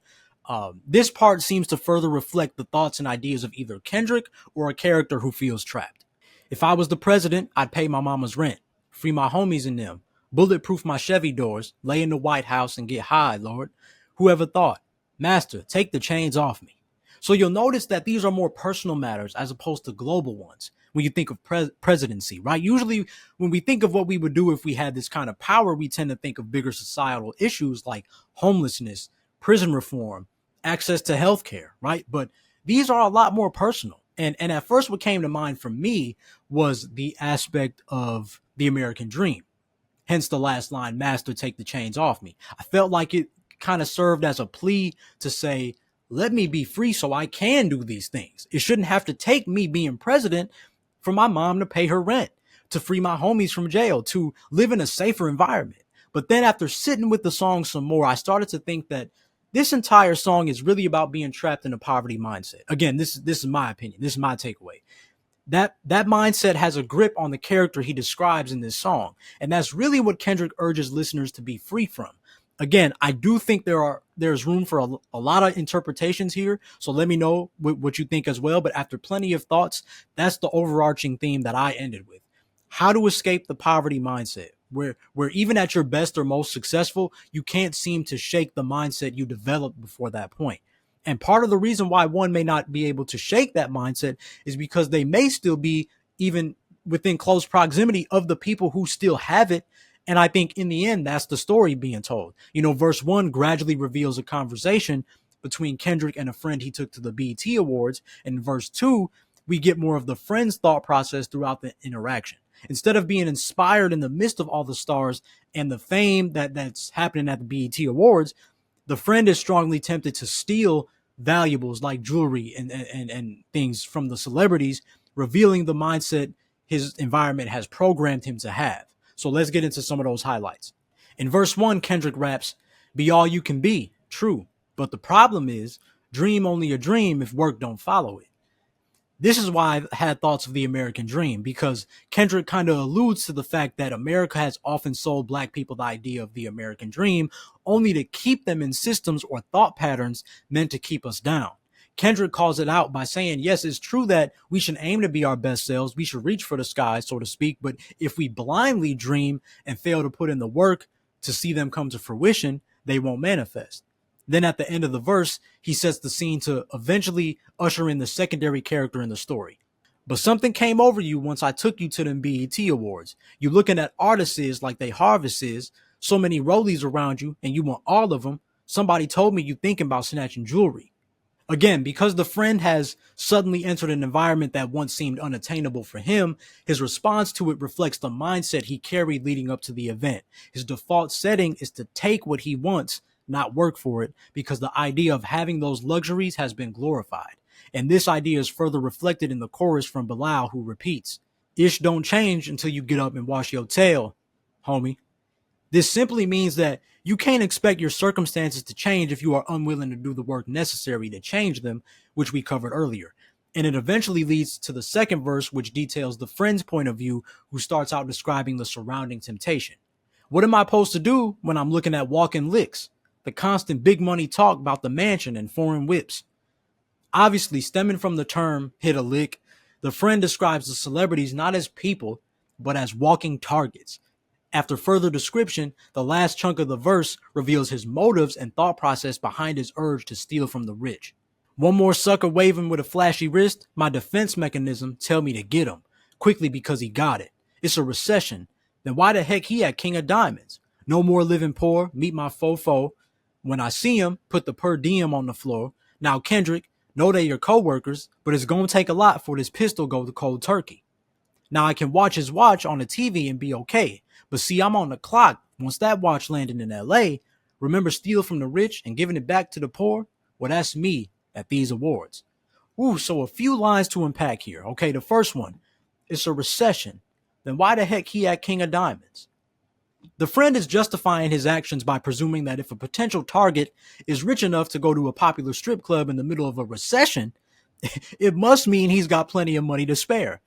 this part seems to further reflect the thoughts and ideas of either Kendrick or a character who feels trapped. If I was the president, I'd pay my mama's rent, free my homies in them, bulletproof my Chevy doors, lay in the White House and get high, Lord. Whoever thought? Master, take the chains off me. So you'll notice that these are more personal matters as opposed to global ones when you think of presidency, right? Usually when we think of what we would do if we had this kind of power, we tend to think of bigger societal issues like homelessness, prison reform, access to healthcare, right? But these are a lot more personal. And at first what came to mind for me was the aspect of the American dream. Hence the last line, Master, take the chains off me. I felt like it kind of served as a plea to say, let me be free so I can do these things. It shouldn't have to take me being president for my mom to pay her rent, to free my homies from jail, to live in a safer environment. But then after sitting with the song some more, I started to think that this entire song is really about being trapped in a poverty mindset. Again, this is my opinion. This is my takeaway. That mindset has a grip on the character he describes in this song. And that's really what Kendrick urges listeners to be free from. Again, I do think there's room for a lot of interpretations here. So let me know what you think as well. But after plenty of thoughts, that's the overarching theme that I ended with. How to escape the poverty mindset, where even at your best or most successful, you can't seem to shake the mindset you developed before that point. And part of the reason why one may not be able to shake that mindset is because they may still be even within close proximity of the people who still have it. And I think in the end, that's the story being told. You know, verse 1 gradually reveals a conversation between Kendrick and a friend he took to the BET Awards. And in verse 2, we get more of the friend's thought process throughout the interaction. Instead of being inspired in the midst of all the stars and the fame that's happening at the BET Awards, the friend is strongly tempted to steal valuables like jewelry and things from the celebrities, revealing the mindset his environment has programmed him to have. So let's get into some of those highlights. In verse 1, Kendrick raps, be all you can be, true. But the problem is, dream only a dream if work don't follow it. This is why I had thoughts of the American dream, because Kendrick kind of alludes to the fact that America has often sold black people the idea of the American dream only to keep them in systems or thought patterns meant to keep us down. Kendrick calls it out by saying, yes, it's true that we should aim to be our best selves. We should reach for the sky, so to speak. But if we blindly dream and fail to put in the work to see them come to fruition, they won't manifest. Then at the end of the verse, he sets the scene to eventually usher in the secondary character in the story. But something came over you once I took you to them BET Awards. You looking at artists like they harvest is, so many rollies around you and you want all of them. Somebody told me you thinking about snatching jewelry. Again, because the friend has suddenly entered an environment that once seemed unattainable for him, his response to it reflects the mindset he carried leading up to the event. His default setting is to take what he wants, not work for it, because the idea of having those luxuries has been glorified. And this idea is further reflected in the chorus from Bilal, who repeats, Ish don't change until you get up and wash your tail, homie. This simply means that you can't expect your circumstances to change if you are unwilling to do the work necessary to change them, which we covered earlier. And it eventually leads to the second verse, which details the friend's point of view, who starts out describing the surrounding temptation. What am I supposed to do when I'm looking at walking licks? The constant big money talk about the mansion and foreign whips. Obviously, stemming from the term hit a lick, the friend describes the celebrities not as people, but as walking targets. After further description, the last chunk of the verse reveals his motives and thought process behind his urge to steal from the rich. One more sucker waving with a flashy wrist, my defense mechanism tell me to get him, quickly because he got it. It's a recession. Then why the heck he at King of Diamonds? No more living poor, meet my fofo. When I see him, put the per diem on the floor. Now Kendrick, know they your co-workers, but it's gonna take a lot for this pistol go to cold turkey. Now I can watch his watch on the TV and be okay. But see, I'm on the clock. Once that watch landed in LA, remember steal from the rich and giving it back to the poor? Well, that's me at these awards. Ooh, so a few lines to unpack here. Okay, the first one, it's a recession. Then why the heck he at King of Diamonds? The friend is justifying his actions by presuming that if a potential target is rich enough to go to a popular strip club in the middle of a recession, it must mean he's got plenty of money to spare.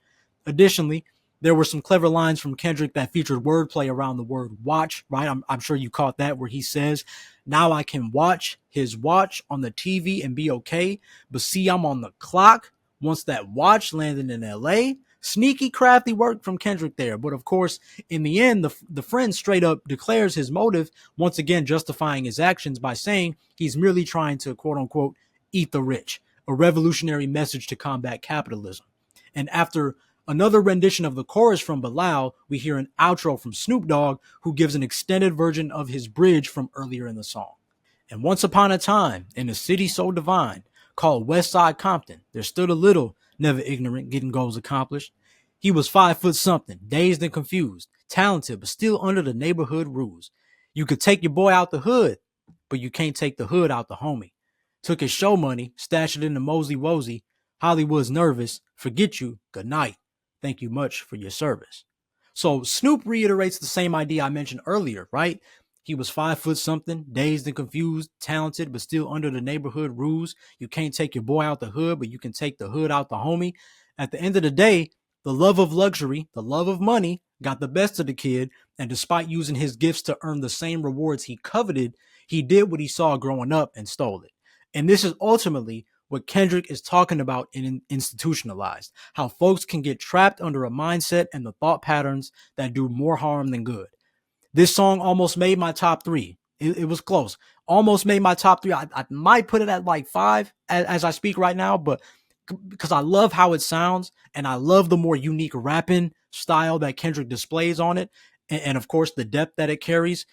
Additionally, there were some clever lines from Kendrick that featured wordplay around the word watch, right? I'm sure you caught that, where he says, now I can watch his watch on the TV and be okay, but see, I'm on the clock. Once that watch landed in LA, sneaky, crafty work from Kendrick there. But of course, in the end, the friend straight up declares his motive, once again justifying his actions by saying he's merely trying to, quote unquote, eat the rich, a revolutionary message to combat capitalism. And after another rendition of the chorus from Bilal, we hear an outro from Snoop Dogg, who gives an extended version of his bridge from earlier in the song. And once upon a time, in a city so divine, called West Side Compton, there stood a little, never ignorant, getting goals accomplished. He was 5 foot something, dazed and confused, talented, but still under the neighborhood rules. You could take your boy out the hood, but you can't take the hood out the homie. Took his show money, stashed it in the Mosey Wozy. Hollywood's nervous. Forget you. Good night. Thank you much for your service. So Snoop reiterates the same idea I mentioned earlier, right? He was 5 foot something, dazed and confused, talented, but still under the neighborhood rules. You can't take your boy out the hood, but you can take the hood out the homie. At the end of the day, the love of luxury, the love of money got the best of the kid. And despite using his gifts to earn the same rewards he coveted, he did what he saw growing up and stole it. And this is ultimately what Kendrick is talking about in Institutionalized, how folks can get trapped under a mindset and the thought patterns that do more harm than good. This song almost made my top three. It was close. Almost made my top three. I might put it at like five as I speak right now, but because I love how it sounds and I love the more unique rapping style that Kendrick displays on it. And of course, the depth that it carries.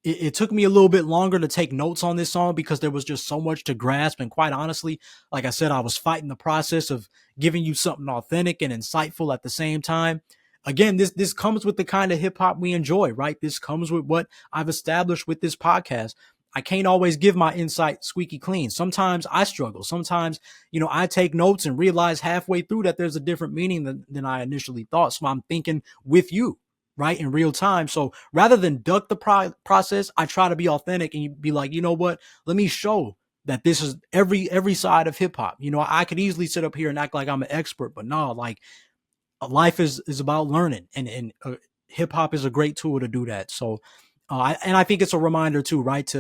It took me a little bit longer to take notes on this song because there was just so much to grasp. And quite honestly, like I said, I was fighting the process of giving you something authentic and insightful at the same time. Again, this comes with the kind of hip hop we enjoy, right? This comes with what I've established with this podcast. I can't always give my insight squeaky clean. Sometimes I struggle. Sometimes, I take notes and realize halfway through that there's a different meaning than I initially thought. So I'm thinking with you, right, in real time. So rather than duck the process, I try to be authentic and be like, you know what? Let me show that this is every side of hip hop. I could easily sit up here and act like I'm an expert, but no, like life is about learning, and hip hop is a great tool to do that. So, I think it's a reminder too, right?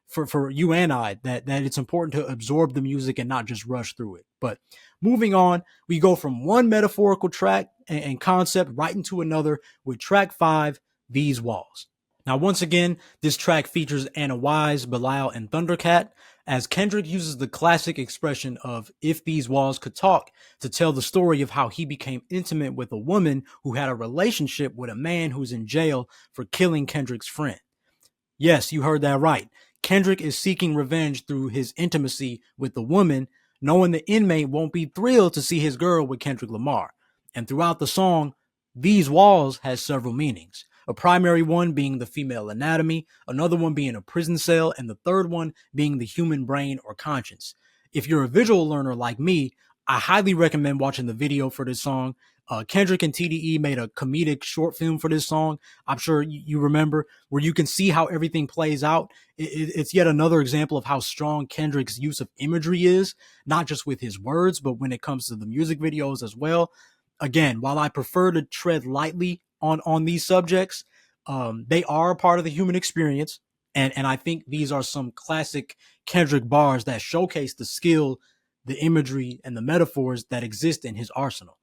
For you and I that it's important to absorb the music and not just rush through it. But moving on, we go from one metaphorical track and concept right into another with track 5, These Walls. Now, once again, this track features Anna Wise, Bilal, and Thundercat, as Kendrick uses the classic expression of "if these walls could talk" to tell the story of how he became intimate with a woman who had a relationship with a man who's in jail for killing Kendrick's friend. Yes, you heard that right. Kendrick is seeking revenge through his intimacy with the woman, knowing the inmate won't be thrilled to see his girl with Kendrick Lamar. And throughout the song, "these walls" has several meanings. A primary one being the female anatomy, another one being a prison cell, and the third one being the human brain or conscience. If you're a visual learner like me, I highly recommend watching the video for this song. Kendrick and TDE made a comedic short film for this song. I'm sure you remember, where you can see how everything plays out. It's yet another example of how strong Kendrick's use of imagery is, not just with his words, but when it comes to the music videos as well. Again, while I prefer to tread lightly on these subjects, they are a part of the human experience. And I think these are some classic Kendrick bars that showcase the skill, the imagery, and the metaphors that exist in his arsenal.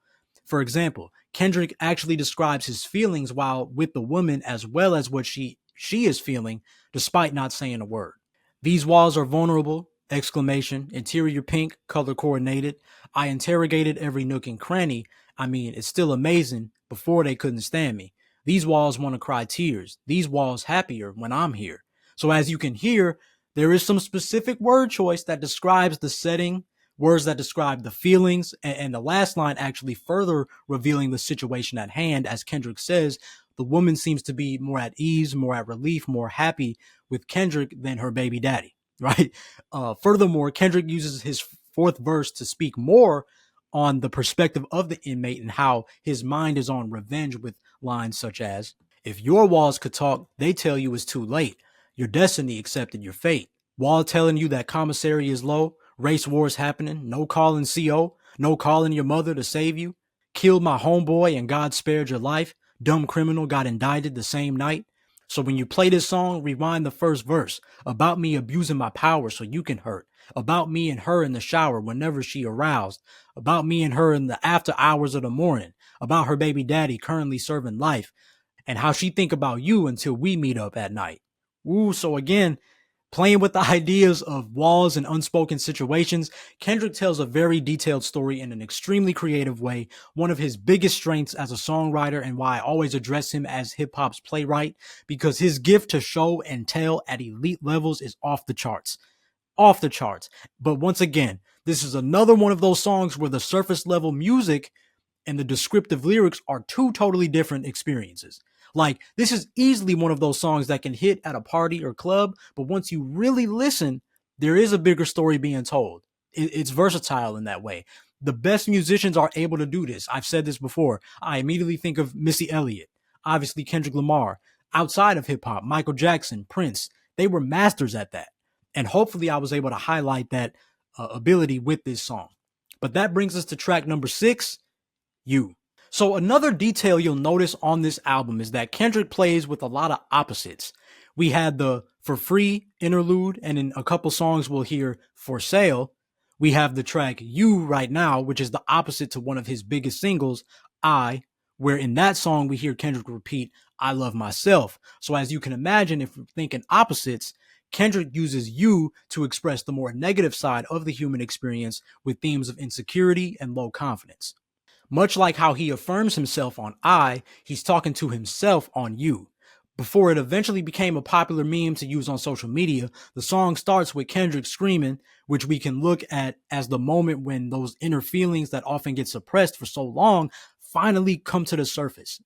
For example, Kendrick actually describes his feelings while with the woman as well as what she is feeling, despite not saying a word. These walls are vulnerable! Exclamation. Interior pink, color coordinated. I interrogated every nook and cranny. I mean, it's still amazing. Before they couldn't stand me. These walls want to cry tears. These walls happier when I'm here. So as you can hear, there is some specific word choice that describes the setting, words that describe the feelings, and the last line actually further revealing the situation at hand. As Kendrick says, the woman seems to be more at ease, more at relief, more happy with Kendrick than her baby daddy, right? Furthermore, Kendrick uses his fourth verse to speak more on the perspective of the inmate and how his mind is on revenge, with lines such as, if your walls could talk, they tell you it's too late. Your destiny accepted your fate. Wall telling you that commissary is low, race wars happening, no calling CO, no calling your mother to save you. Killed my homeboy and God spared your life. Dumb criminal got indicted the same night. So when you play this song, rewind the first verse. About me abusing my power so you can hurt. About me and her in the shower whenever she aroused. About me and her in the after hours of the morning. About her baby daddy currently serving life. And how she think about you until we meet up at night. Ooh, so again, playing with the ideas of walls and unspoken situations, Kendrick tells a very detailed story in an extremely creative way, one of his biggest strengths as a songwriter, and why I always address him as hip hop's playwright, because his gift to show and tell at elite levels is off the charts. Off the charts. But once again, this is another one of those songs where the surface level music and the descriptive lyrics are two totally different experiences. Like, this is easily one of those songs that can hit at a party or club, but once you really listen, there is a bigger story being told. It's versatile in that way. The best musicians are able to do this. I've said this before. I immediately think of Missy Elliott, obviously Kendrick Lamar. Outside of hip hop, Michael Jackson, Prince, they were masters at that. And hopefully I was able to highlight that ability with this song. But that brings us to track number 6, You. So another detail you'll notice on this album is that Kendrick plays with a lot of opposites. We had the For Free interlude, and in a couple songs we'll hear For Sale. We have the track You right now, which is the opposite to one of his biggest singles, I, where in that song we hear Kendrick repeat, I love myself. So as you can imagine, if we're thinking opposites, Kendrick uses You to express the more negative side of the human experience with themes of insecurity and low confidence. Much like how he affirms himself on I, he's talking to himself on You. Before it eventually became a popular meme to use on social media, the song starts with Kendrick screaming, which we can look at as the moment when those inner feelings that often get suppressed for so long finally come to the surface.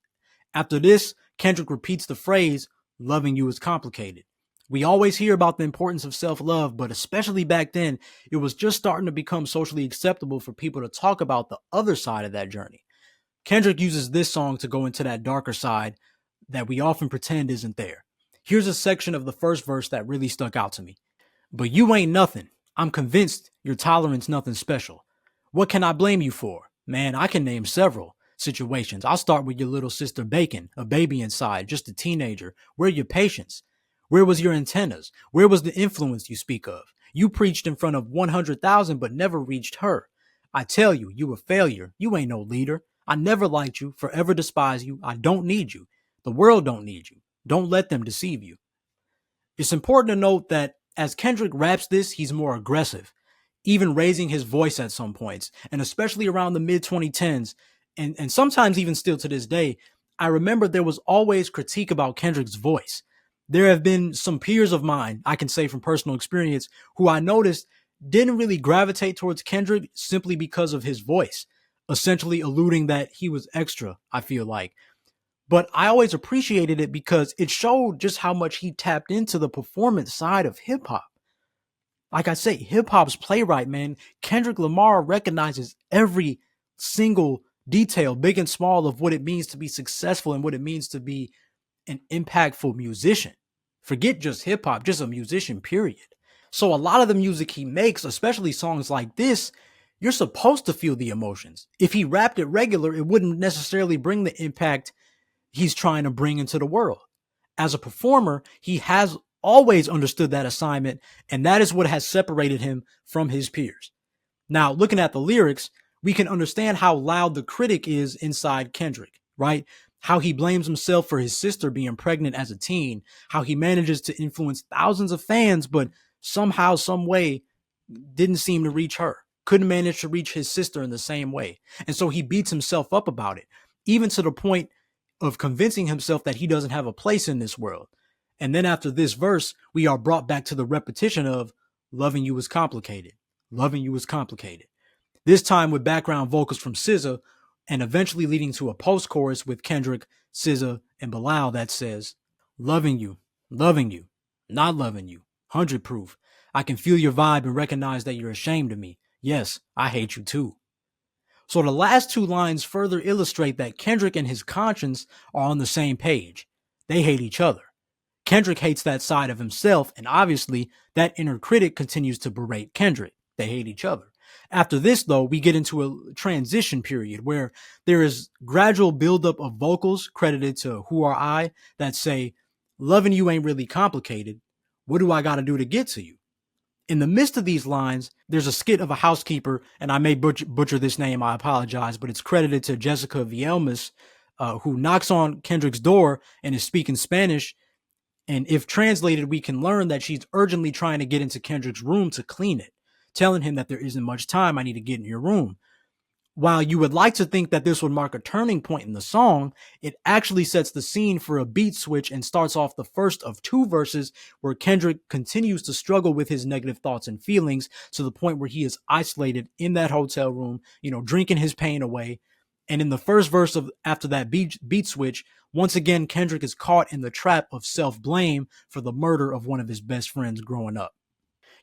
After this, Kendrick repeats the phrase, loving you is complicated. We always hear about the importance of self-love, but especially back then, it was just starting to become socially acceptable for people to talk about the other side of that journey. Kendrick uses this song to go into that darker side that we often pretend isn't there. Here's a section of the first verse that really stuck out to me. But you ain't nothing. I'm convinced your tolerance nothing special. What can I blame you for? Man, I can name several situations. I'll start with your little sister Bacon, a baby inside, just a teenager. Where your patience? Where was your antennas? Where was the influence you speak of? You preached in front of 100,000 but never reached her. I tell you, you a failure. You ain't no leader. I never liked you, forever despise you. I don't need you. The world don't need you. Don't let them deceive you. It's important to note that as Kendrick raps this, he's more aggressive, even raising his voice at some points, and especially around the mid 2010s, and sometimes even still to this day, I remember there was always critique about Kendrick's voice. There have been some peers of mine, I can say from personal experience, who I noticed didn't really gravitate towards Kendrick simply because of his voice, essentially alluding that he was extra, I feel like. But I always appreciated it because it showed just how much he tapped into the performance side of hip hop. Like I say, hip hop's playwright, man. Kendrick Lamar recognizes every single detail, big and small, of what it means to be successful and what it means to be an impactful musician. Forget just hip hop, just a musician, period. So a lot of the music he makes, especially songs like this, you're supposed to feel the emotions. If he rapped it regular, it wouldn't necessarily bring the impact he's trying to bring into the world. As a performer, he has always understood that assignment, and that is what has separated him from his peers. Now, looking at the lyrics, we can understand how loud the critic is inside Kendrick, right? How he blames himself for his sister being pregnant as a teen, how he manages to influence thousands of fans, but somehow, some way, didn't seem to reach her. Couldn't manage to reach his sister in the same way. And so he beats himself up about it, even to the point of convincing himself that he doesn't have a place in this world. And then after this verse, we are brought back to the repetition of loving you is complicated. Loving you is complicated. This time with background vocals from SZA, and eventually leading to a post chorus with Kendrick, SZA, and Bilal that says, loving you, not loving you, 100 proof. I can feel your vibe and recognize that you're ashamed of me. Yes, I hate you too. So the last two lines further illustrate that Kendrick and his conscience are on the same page. They hate each other. Kendrick hates that side of himself, and obviously that inner critic continues to berate Kendrick. They hate each other. After this, though, we get into a transition period where there is gradual buildup of vocals credited to Who Are I that say, loving you ain't really complicated. What do I got to do to get to you? In the midst of these lines, there's a skit of a housekeeper, and I may butcher this name, I apologize, but it's credited to Jessica Vielmas, who knocks on Kendrick's door and is speaking Spanish. And if translated, we can learn that she's urgently trying to get into Kendrick's room to clean it, telling him that there isn't much time, I need to get in your room. While you would like to think that this would mark a turning point in the song, it actually sets the scene for a beat switch and starts off the first of two verses where Kendrick continues to struggle with his negative thoughts and feelings to the point where he is isolated in that hotel room, drinking his pain away. And in the first verse of after that beat switch, once again, Kendrick is caught in the trap of self-blame for the murder of one of his best friends growing up.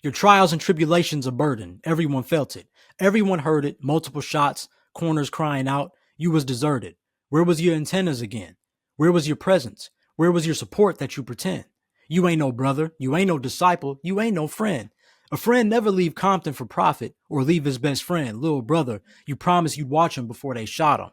Your trials and tribulations a burden. Everyone felt it. Everyone heard it. Multiple shots, corners crying out. You was deserted. Where was your antennas again? Where was your presence? Where was your support that you pretend? You ain't no brother. You ain't no disciple. You ain't no friend. A friend never leave Compton for profit or leave his best friend, little brother. You promised you'd watch him before they shot him.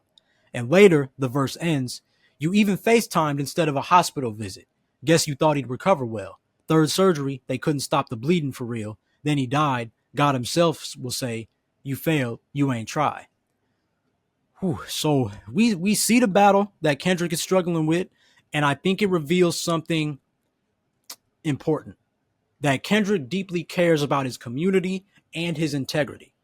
And later, the verse ends. You even FaceTimed instead of a hospital visit. Guess you thought he'd recover well. Third surgery, they couldn't stop the bleeding for real. Then he died. God himself will say, you failed, you ain't try. Whew. So we see the battle that Kendrick is struggling with, and I think it reveals something important, that Kendrick deeply cares about his community and his integrity.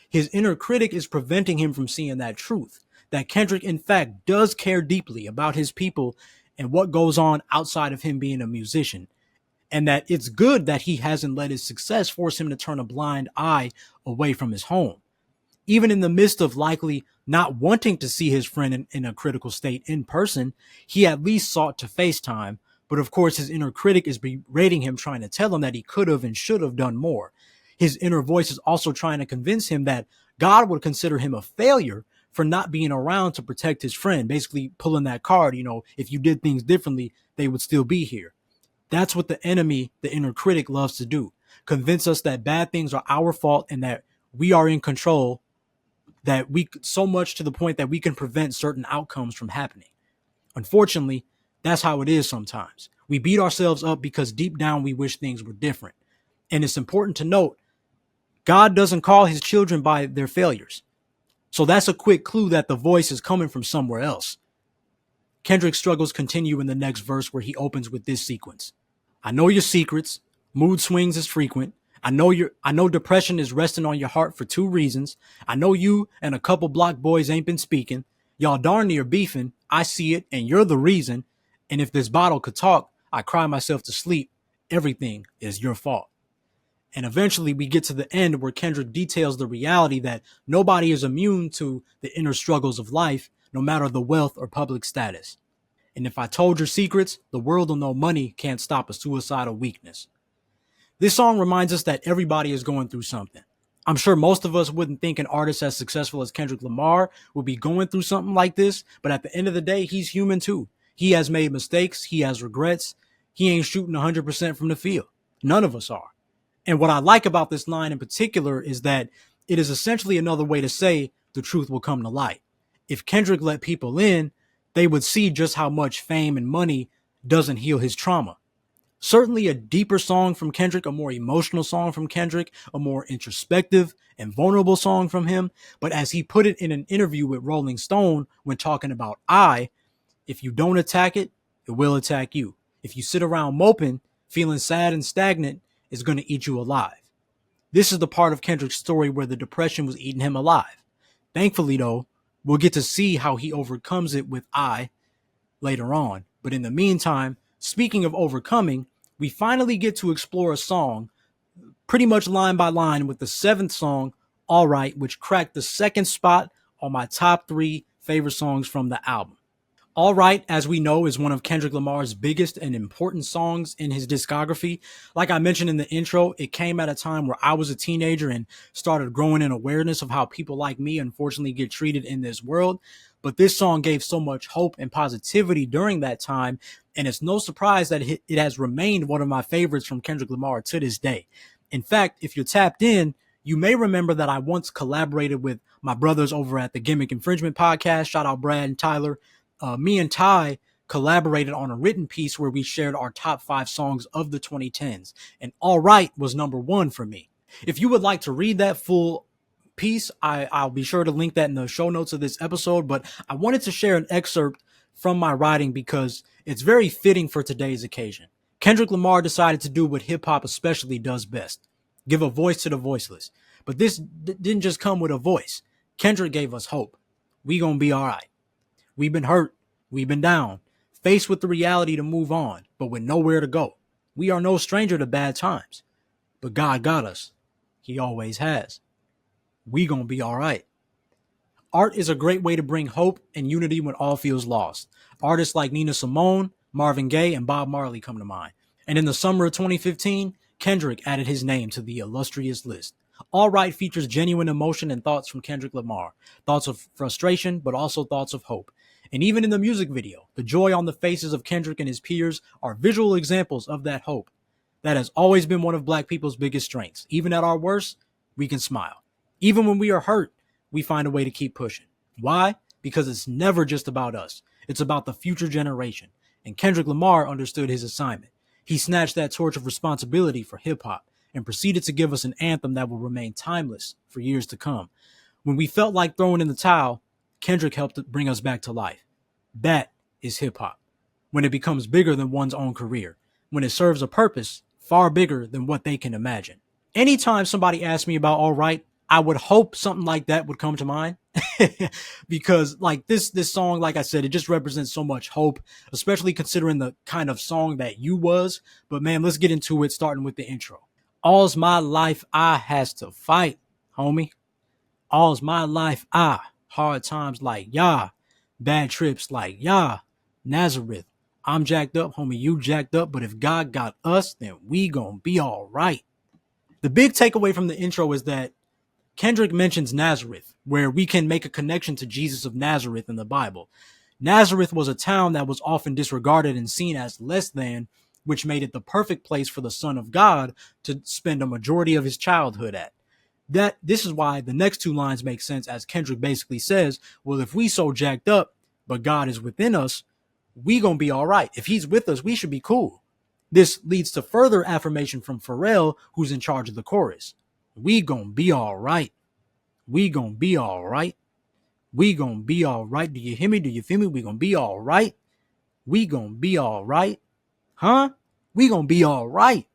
His inner critic is preventing him from seeing that truth, that Kendrick, in fact, does care deeply about his people and what goes on outside of him being a musician. And that it's good that he hasn't let his success force him to turn a blind eye away from his home. Even in the midst of likely not wanting to see his friend in a critical state in person, he at least sought to FaceTime. But of course, his inner critic is berating him, trying to tell him that he could have and should have done more. His inner voice is also trying to convince him that God would consider him a failure for not being around to protect his friend, basically pulling that card, if you did things differently, they would still be here. That's what the enemy, the inner critic, loves to do. Convince us that bad things are our fault and that we are in control, that we so much to the point that we can prevent certain outcomes from happening. Unfortunately, that's how it is sometimes. We beat ourselves up because deep down we wish things were different. And it's important to note, God doesn't call his children by their failures. So that's a quick clue that the voice is coming from somewhere else. Kendrick's struggles continue in the next verse where he opens with this sequence. I know your secrets. Mood swings is frequent. I know depression is resting on your heart for two reasons. I know you and a couple block boys ain't been speaking. Y'all darn near beefing. I see it and you're the reason. And if this bottle could talk, I cry myself to sleep. Everything is your fault. And eventually we get to the end where Kendrick details the reality that nobody is immune to the inner struggles of life, no matter the wealth or public status. And if I told your secrets, the world will know money can't stop a suicidal weakness. This song reminds us that everybody is going through something. I'm sure most of us wouldn't think an artist as successful as Kendrick Lamar would be going through something like this, but at the end of the day, he's human too. He has made mistakes, he has regrets. He ain't shooting 100% from the field. None of us are. And what I like about this line in particular is that it is essentially another way to say the truth will come to light. If Kendrick let people in, they would see just how much fame and money doesn't heal his trauma. Certainly a deeper song from Kendrick, a more emotional song from Kendrick, a more introspective and vulnerable song from him. But as he put it in an interview with Rolling Stone when talking about if you don't attack it, it will attack you. If you sit around moping, feeling sad and stagnant, it's going to eat you alive. This is the part of Kendrick's story where the depression was eating him alive. Thankfully, though, we'll get to see how he overcomes it with later on. But in the meantime, speaking of overcoming, we finally get to explore a song pretty much line by line with the seventh song, All Right, which cracked the second spot on my top 3 favorite songs from the album. All Right, as we know, is one of Kendrick Lamar's biggest and important songs in his discography. Like I mentioned in the intro, it came at a time where I was a teenager and started growing in awareness of how people like me unfortunately get treated in this world. But this song gave so much hope and positivity during that time, and it's no surprise that it has remained one of my favorites from Kendrick Lamar to this day. In fact, if you're tapped in, you may remember that I once collaborated with my brothers over at the Gimmick Infringement Podcast. Shout out Brad and Tyler. Me and Ty collaborated on a written piece where we shared our top 5 songs of the 2010s. And All Right was number 1 for me. If you would like to read that full piece, I'll be sure to link that in the show notes of this episode. But I wanted to share an excerpt from my writing because it's very fitting for today's occasion. Kendrick Lamar decided to do what hip hop especially does best: give a voice to the voiceless. But this didn't just come with a voice. Kendrick gave us hope. We gonna be all right. We've been hurt. We've been down, faced with the reality to move on, but with nowhere to go. We are no stranger to bad times, but God got us. He always has. We gonna be all right. Art is a great way to bring hope and unity when all feels lost. Artists like Nina Simone, Marvin Gaye, and Bob Marley come to mind. And in the summer of 2015, Kendrick added his name to the illustrious list. All Right features genuine emotion and thoughts from Kendrick Lamar. Thoughts of frustration, but also thoughts of hope. And even in the music video, the joy on the faces of Kendrick and his peers are visual examples of that hope. That has always been one of Black people's biggest strengths. Even at our worst, we can smile. Even when we are hurt, we find a way to keep pushing. Why? Because it's never just about us. It's about the future generation. And Kendrick Lamar understood his assignment. He snatched that torch of responsibility for hip hop and proceeded to give us an anthem that will remain timeless for years to come. When we felt like throwing in the towel, Kendrick helped bring us back to life. That is hip hop. When it becomes bigger than one's own career. When it serves a purpose far bigger than what they can imagine. Anytime somebody asks me about All Right, I would hope something like that would come to mind. Because like this song, like I said, it just represents so much hope, especially considering the kind of song that you was. But man, let's get into it, starting with the intro. All's my life I has to fight, homie. All's my life hard times like bad trips like Nazareth. I'm jacked up, homie, you jacked up, but if God got us, then we gonna be all right. The big takeaway from the intro is that Kendrick mentions Nazareth, where we can make a connection to Jesus of Nazareth in the Bible. Nazareth was a town that was often disregarded and seen as less than, which made it the perfect place for the Son of God to spend a majority of his childhood at. This is why the next 2 lines make sense, as Kendrick basically says, well, if we so jacked up, but God is within us, we gonna be all right. If he's with us, we should be cool. This leads to further affirmation from Pharrell, who's in charge of the chorus. We gonna be all right. We gonna be all right. We gonna be all right. Do you hear me? Do you feel me? We gonna be all right. We gonna be all right. Huh? We gonna be all right.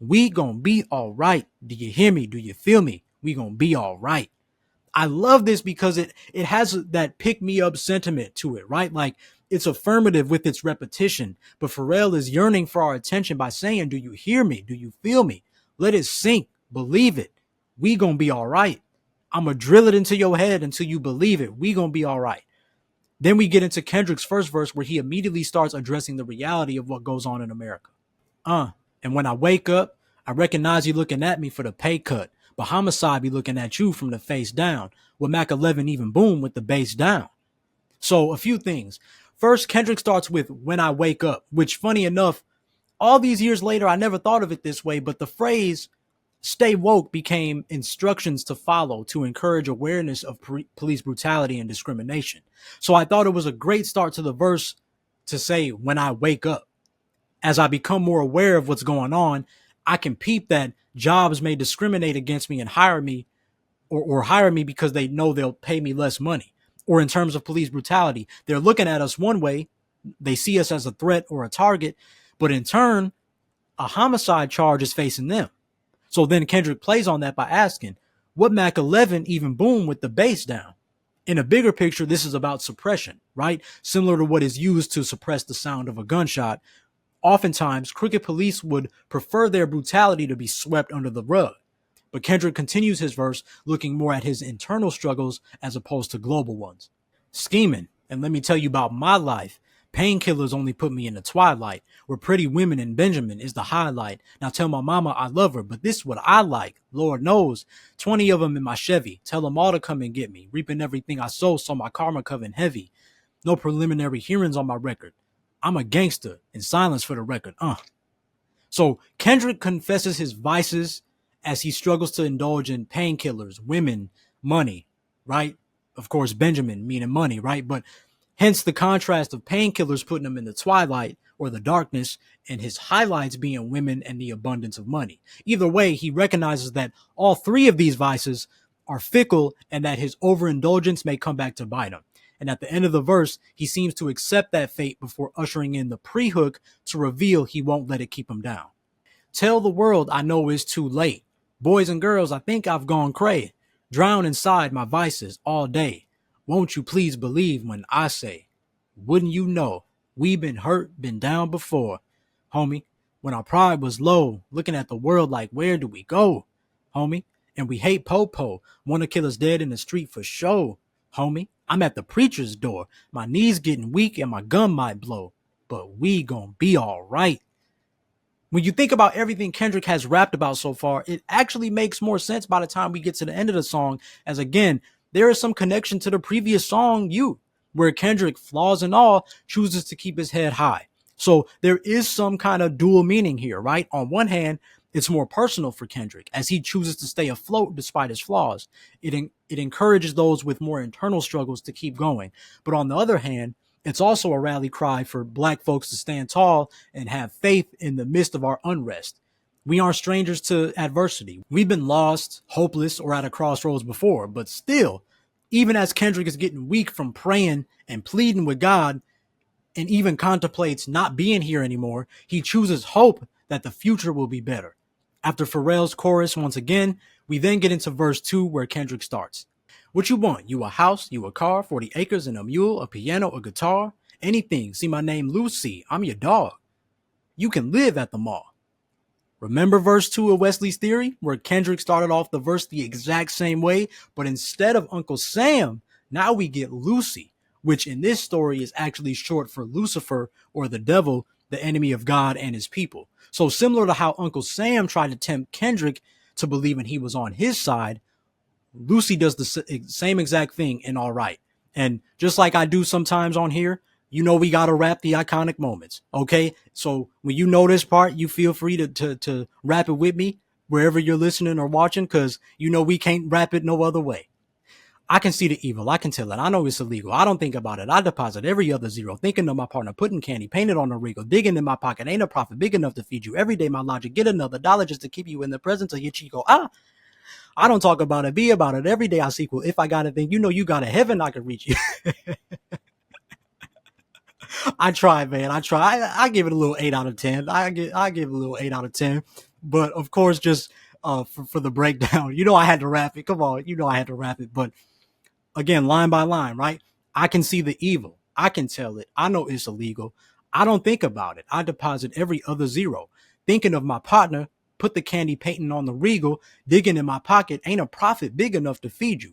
We gonna be all right. Do you hear me? Do you feel me? We gonna be all right. I love this because it has that pick me up sentiment to it, right? Like it's affirmative with its repetition, but Pharrell is yearning for our attention by saying, do you hear me? Do you feel me? Let it sink. Believe it. We gonna be all right. I'm gonna drill it into your head until you believe it. We gonna be all right. Then we get into Kendrick's first verse where he immediately starts addressing the reality of what goes on in America. And when I wake up, I recognize you looking at me for the pay cut. but homicide be looking at you from the face down, with Mac 11 even boom with the bass down. So a few things. First, Kendrick starts with "When I Wake Up," which, funny enough, all these years later, I never thought of it this way, but the phrase "stay woke" became instructions to follow to encourage awareness of police brutality and discrimination. So I thought it was a great start to the verse to say, "When I wake up." As I become more aware of what's going on, I can peep that jobs may discriminate against me and hire me or hire me because they know they'll pay me less money. Or in terms of police brutality, they're looking at us one way, they see us as a threat or a target, but in turn, a homicide charge is facing them. So then Kendrick plays on that by asking, what Mac 11 even boom with the bass down? In a bigger picture, this is about suppression, right? Similar to what is used to suppress the sound of a gunshot. Oftentimes, crooked police would prefer their brutality to be swept under the rug. But Kendrick continues his verse looking more at his internal struggles as opposed to global ones. Scheming, and let me tell you about my life. Painkillers only put me in the twilight, where pretty women and Benjamin is the highlight. Now tell my mama I love her, but this is what I like. Lord knows, 20 of them in my Chevy. Tell them all to come and get me. Reaping everything I sow, so my karma coming heavy. No preliminary hearings on my record. I'm a gangster, in silence for the record. So Kendrick confesses his vices as he struggles to indulge in painkillers, women, money, right? Of course, Benjamin meaning money, right? But hence the contrast of painkillers putting him in the twilight or the darkness, and his highlights being women and the abundance of money. Either way, he recognizes that all three of these vices are fickle and that his overindulgence may come back to bite him. And at the end of the verse, he seems to accept that fate before ushering in the pre-hook to reveal he won't let it keep him down. Tell the world I know it's too late. Boys and girls, I think I've gone cray. Drown inside my vices all day. Won't you please believe when I say, wouldn't you know, we been hurt, been down before. Homie, when our pride was low, looking at the world like where do we go? Homie, and we hate po-po, want to kill us dead in the street for show. Homie, I'm at the preacher's door, my knees getting weak and my gun might blow. But we gon' be all right. When you think about everything Kendrick has rapped about so far, it actually makes more sense by the time we get to the end of the song, as again, there is some connection to the previous song, You, where Kendrick, flaws and all, chooses to keep his head high. So there is some kind of dual meaning here, right? On one hand, it's more personal for Kendrick as he chooses to stay afloat despite his flaws. It encourages those with more internal struggles to keep going. But on the other hand, it's also a rally cry for Black folks to stand tall and have faith in the midst of our unrest. We aren't strangers to adversity. We've been lost, hopeless, or at a crossroads before, but still, even as Kendrick is getting weak from praying and pleading with God and even contemplates not being here anymore, he chooses hope that the future will be better. After Pharrell's chorus once again, we then get into verse 2 where Kendrick starts. What you want? You a house, you a car, 40 acres and a mule, a piano, a guitar, anything. See my name Lucy, I'm your dog. You can live at the mall. Remember verse 2 of Wesley's Theory, where Kendrick started off the verse the exact same way, but instead of Uncle Sam, now we get Lucy, which in this story is actually short for Lucifer, or the devil, the enemy of God and his people. So similar to how Uncle Sam tried to tempt Kendrick to believing he was on his side, Lucy does the same exact thing in All Right. And just like I do sometimes on here, you know we got to rap the iconic moments, okay? So when you know this part, you feel free to rap it with me wherever you're listening or watching, because you know we can't rap it no other way. I can see the evil. I can tell it. I know it's illegal. I don't think about it. I deposit every other zero. Thinking of my partner, putting candy, painted on the regal, digging in my pocket. Ain't a profit big enough to feed you. Every day my logic, get another dollar just to keep you in the presence of your Chico. I don't talk about it, be about it. Every day I sequel. If I got a thing, you know you got a heaven I can reach you. I try, man. I try. I give it a little 8 out of 10. I give it a little 8 out of 10. But of course, just for the breakdown, you know I had to rap it. Come on, you know I had to rap it. But again, line by line, right? I can see the evil. I can tell it. I know it's illegal. I don't think about it. I deposit every other zero. Thinking of my partner, put the candy painting on the regal, digging in my pocket, ain't a profit big enough to feed you.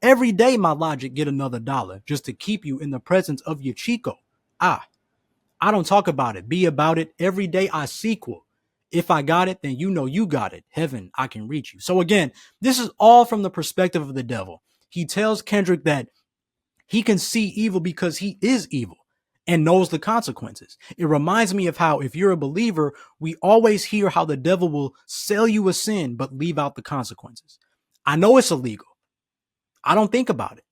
Every day my logic get another dollar just to keep you in the presence of your Chico. I don't talk about it, be about it. Every day I sequel. If I got it, then you know you got it. Heaven, I can reach you. So again, this is all from the perspective of the devil. He tells Kendrick that he can see evil because he is evil and knows the consequences. It reminds me of how, if you're a believer, we always hear how the devil will sell you a sin but leave out the consequences. I know it's illegal. I don't think about it.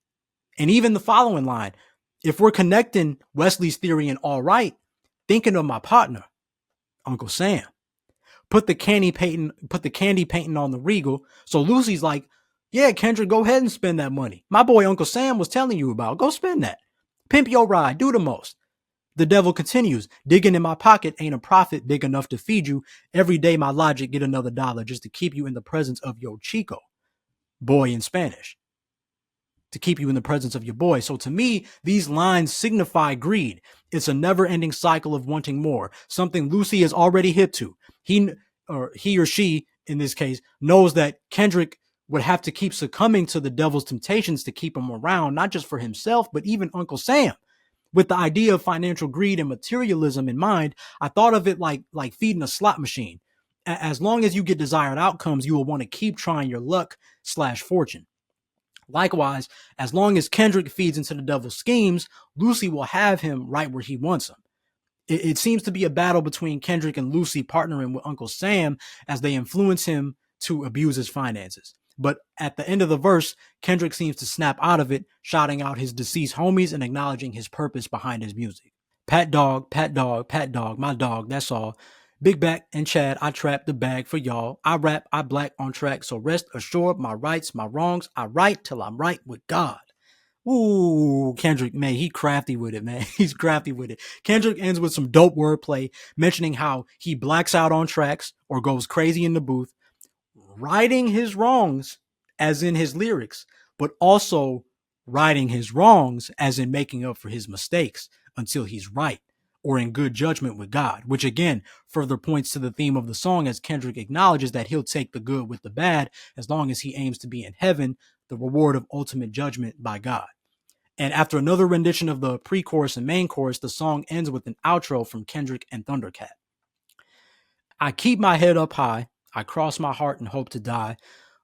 And even the following line, if we're connecting Wesley's theory and all right, thinking of my partner, Uncle Sam. Put the candy painting on the Regal. So Lucy's like, yeah, Kendrick, go ahead and spend that money. My boy Uncle Sam was telling you about. Go spend that. Pimp your ride. Do the most. The devil continues. Digging in my pocket ain't a profit big enough to feed you. Every day my logic get another dollar just to keep you in the presence of your chico. Boy in Spanish. To keep you in the presence of your boy. So to me, these lines signify greed. It's a never-ending cycle of wanting more, something Lucy is already hip to. He or she, in this case, knows that Kendrick would have to keep succumbing to the devil's temptations to keep him around, not just for himself, but even Uncle Sam. With the idea of financial greed and materialism in mind, I thought of it like feeding a slot machine. As long as you get desired outcomes, you will want to keep trying your luck/fortune. Likewise, as long as Kendrick feeds into the devil's schemes, Lucy will have him right where he wants him. It seems to be a battle between Kendrick and Lucy partnering with Uncle Sam as they influence him to abuse his finances. But at the end of the verse, Kendrick seems to snap out of it, shouting out his deceased homies and acknowledging his purpose behind his music. Pat dog, pat dog, pat dog, my dog, that's all. Big Back and Chad, I trap the bag for y'all. I rap, I black on track, so rest assured my rights, my wrongs, I write till I'm right with God. Ooh, Kendrick, man, he crafty with it, man. He's crafty with it. Kendrick ends with some dope wordplay, mentioning how he blacks out on tracks or goes crazy in the booth, righting his wrongs, as in his lyrics, but also righting his wrongs, as in making up for his mistakes until he's right or in good judgment with God, which again further points to the theme of the song, as Kendrick acknowledges that he'll take the good with the bad as long as he aims to be in heaven, the reward of ultimate judgment by God. And after another rendition of the pre-chorus and main chorus, the song ends with an outro from Kendrick and Thundercat. I keep my head up high, I cross my heart and hope to die.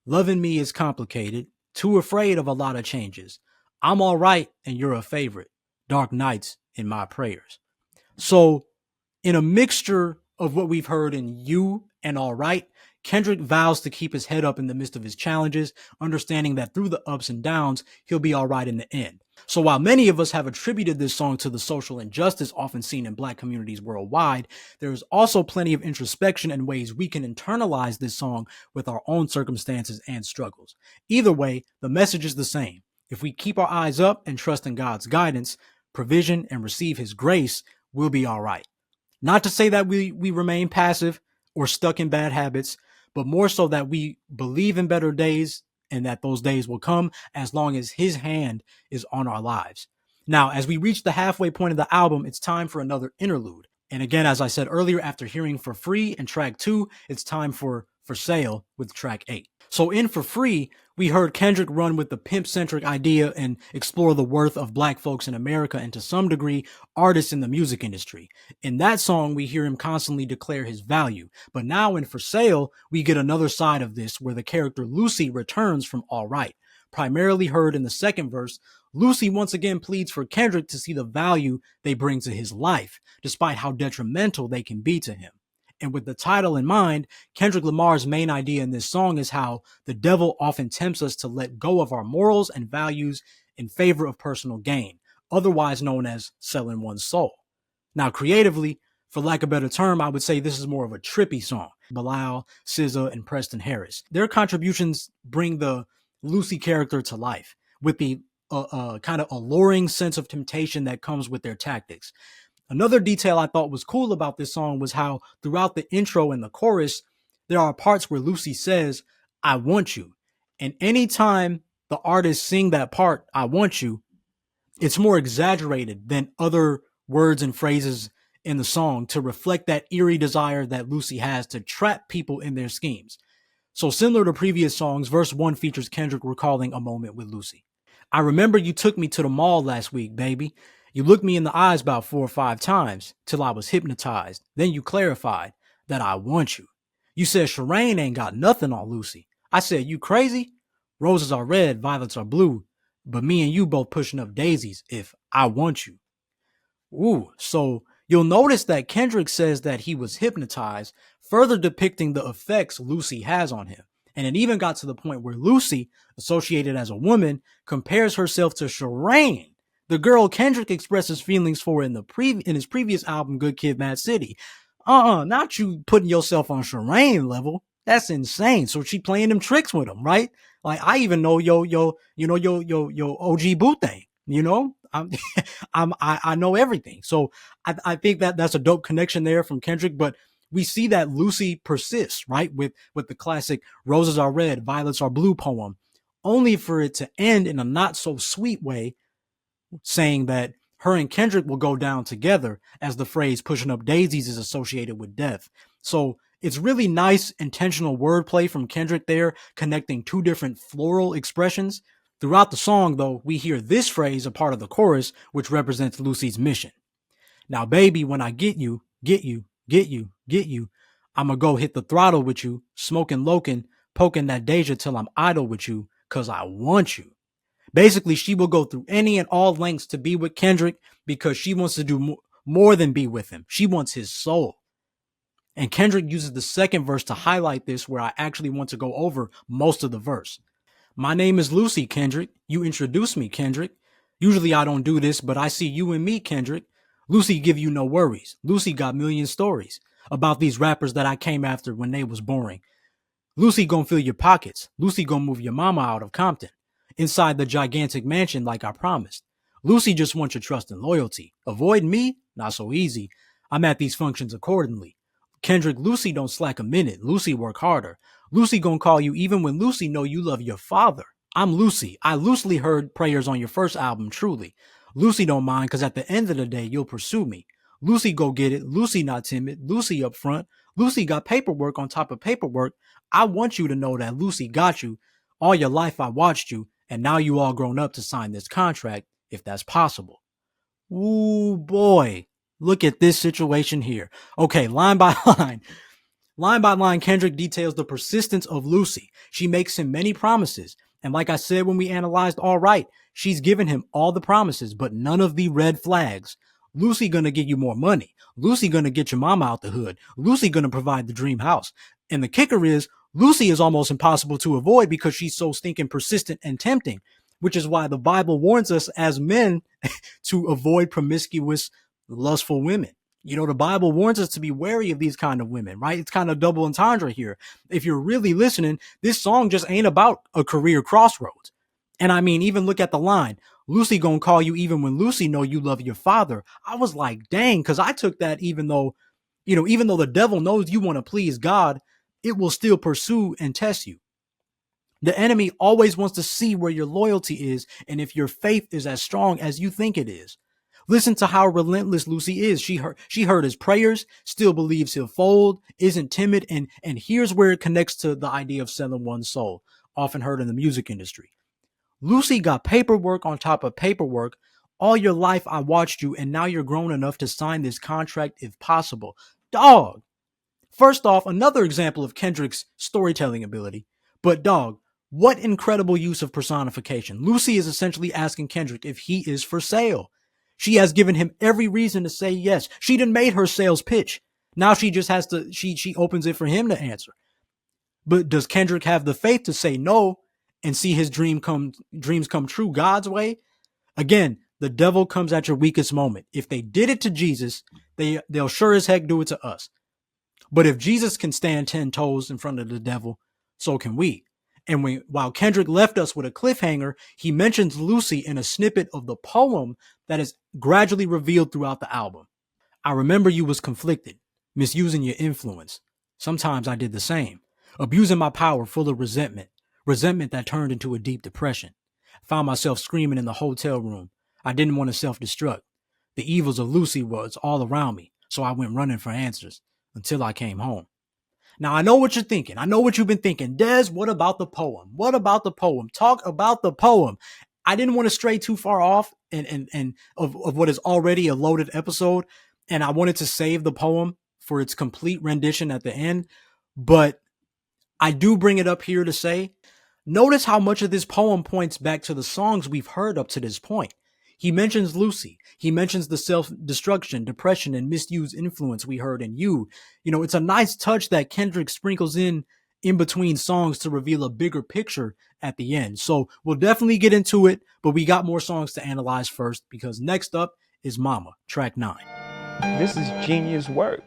Loving me is complicated, too afraid of a lot of changes. I'm all right and you're a favorite. Dark nights in my prayers. So, in a mixture of what we've heard in You and All Right, Kendrick vows to keep his head up in the midst of his challenges, understanding that through the ups and downs, he'll be all right in the end. So while many of us have attributed this song to the social injustice often seen in Black communities worldwide, there is also plenty of introspection and ways we can internalize this song with our own circumstances and struggles. Either way, the message is the same. If we keep our eyes up and trust in God's guidance, provision, and receive his grace, we'll be all right. Not to say that we remain passive or stuck in bad habits, but more so that we believe in better days and that those days will come as long as his hand is on our lives. Now, as we reach the halfway point of the album, it's time for another interlude. And again, as I said earlier, after hearing For Free and track 2, it's time for Sale with track 8. So in For Free, we heard Kendrick run with the pimp-centric idea and explore the worth of Black folks in America and to some degree, artists in the music industry. In that song, we hear him constantly declare his value. But now in For Sale, we get another side of this where the character Lucy returns from All Right. Primarily heard in the second verse, Lucy once again pleads for Kendrick to see the value they bring to his life, despite how detrimental they can be to him. And with the title in mind, Kendrick Lamar's main idea in this song is how the devil often tempts us to let go of our morals and values in favor of personal gain, otherwise known as selling one's soul. Now, creatively, for lack of a better term, I would say this is more of a trippy song. Bilal, SZA, and Preston Harris. Their contributions bring the Lucy character to life with the kind of alluring sense of temptation that comes with their tactics. Another detail I thought was cool about this song was how throughout the intro and the chorus, there are parts where Lucy says, I want you. And anytime the artists sing that part, I want you, it's more exaggerated than other words and phrases in the song to reflect that eerie desire that Lucy has to trap people in their schemes. So similar to previous songs, verse 1 features Kendrick recalling a moment with Lucy. I remember you took me to the mall last week, baby. You looked me in the eyes about 4 or 5 times till I was hypnotized. Then you clarified. that I want you. You said Shireen ain't got nothing on Lucy. I said, you crazy? Roses are red, violets are blue, but me and you both pushing up daisies if I want you. Ooh, so you'll notice that Kendrick says that he was hypnotized, further depicting the effects Lucy has on him. And it even got to the point where Lucy, associated as a woman, compares herself to Shireen, the girl Kendrick expresses feelings for in his previous album, Good Kid, Mad City. Not you putting yourself on Shireen level. That's insane. So she playing them tricks with him, right? Like I even know yo OG boot thing. You know, I know everything. So I think that that's a dope connection there from Kendrick. But we see that Lucy persists, right, with the classic "Roses are red, violets are blue" poem, only for it to end in a not so sweet way, saying that her and Kendrick will go down together, as the phrase "pushing up daisies" is associated with death. So it's really nice intentional wordplay from Kendrick there, connecting two different floral expressions. Throughout the song, though, we hear this phrase a part of the chorus, which represents Lucy's mission. Now, baby, when I get you, get you, get you, get you, I'ma go hit the throttle with you, smoking lokin, poking that Deja till I'm idle with you, cause I want you. Basically, she will go through any and all lengths to be with Kendrick because she wants to do more than be with him. She wants his soul. And Kendrick uses the second verse to highlight this, where I actually want to go over most of the verse. My name is Lucy, Kendrick. You introduced me, Kendrick. Usually I don't do this, but I see you and me, Kendrick. Lucy give you no worries. Lucy got million stories about these rappers that I came after when they was boring. Lucy gonna fill your pockets. Lucy gonna move your mama out of Compton, inside the gigantic mansion like I promised. Lucy just wants your trust and loyalty. Avoid me? Not so easy. I'm at these functions accordingly. Kendrick, Lucy don't slack a minute. Lucy work harder. Lucy gonna call you even when Lucy know you love your father. I'm Lucy. I loosely heard prayers on your first album, truly. Lucy don't mind, cause at the end of the day, you'll pursue me. Lucy go get it. Lucy not timid. Lucy up front. Lucy got paperwork on top of paperwork. I want you to know that Lucy got you. All your life I watched you, and now you all grown up to sign this contract, if that's possible. Ooh, boy. Look at this situation here. Okay, line by line. Line by line, Kendrick details the persistence of Lucy. She makes him many promises. And like I said when we analyzed All Right, she's given him all the promises, but none of the red flags. Lucy gonna give you more money. Lucy gonna get your mama out the hood. Lucy gonna provide the dream house. And the kicker is, Lucy is almost impossible to avoid because she's so stinking persistent and tempting, which is why the Bible warns us as men to avoid promiscuous, lustful women. You know, the Bible warns us to be wary of these kind of women, right? It's kind of double entendre here. If you're really listening, this song just ain't about a career crossroads. And I mean, even look at the line, Lucy gonna call you even when Lucy know you love your father. I was like, dang, because I took that even though, even though the devil knows you want to please God, it will still pursue and test you. The enemy always wants to see where your loyalty is and if your faith is as strong as you think it is. Listen to how relentless Lucy is. She heard his prayers, still believes he'll fold, isn't timid, and here's where it connects to the idea of selling one's soul, often heard in the music industry. Lucy got paperwork on top of paperwork. All your life I watched you, and now you're grown enough to sign this contract if possible. Dog. First off, another example of Kendrick's storytelling ability. But dog, what incredible use of personification. Lucy is essentially asking Kendrick if he is for sale. She has given him every reason to say yes. She done made her sales pitch. Now she just has to, she opens it for him to answer. But does Kendrick have the faith to say no and see his dreams come true God's way? Again, the devil comes at your weakest moment. If they did it to Jesus, they'll sure as heck do it to us. But if Jesus can stand 10 toes in front of the devil, so can we. And while Kendrick left us with a cliffhanger, he mentions Lucy in a snippet of the poem that is gradually revealed throughout the album. I remember you was conflicted, misusing your influence. Sometimes I did the same, abusing my power full of resentment that turned into a deep depression. Found myself screaming in the hotel room. I didn't want to self-destruct. The evils of Lucy was all around me, so I went running for answers until I came home. Now, I know what you're thinking. I know what you've been thinking. Des, what about the poem? What about the poem? Talk about the poem. I didn't want to stray too far off and of what is already a loaded episode. And I wanted to save the poem for its complete rendition at the end, but I do bring it up here to say, notice how much of this poem points back to the songs we've heard up to this point. He mentions Lucy. He mentions the self-destruction, depression, and misuse influence we heard in You. You know, it's a nice touch that Kendrick sprinkles in between songs to reveal a bigger picture at the end. So we'll definitely get into it, but we got more songs to analyze first because next up is Mama, track 9. This is genius work.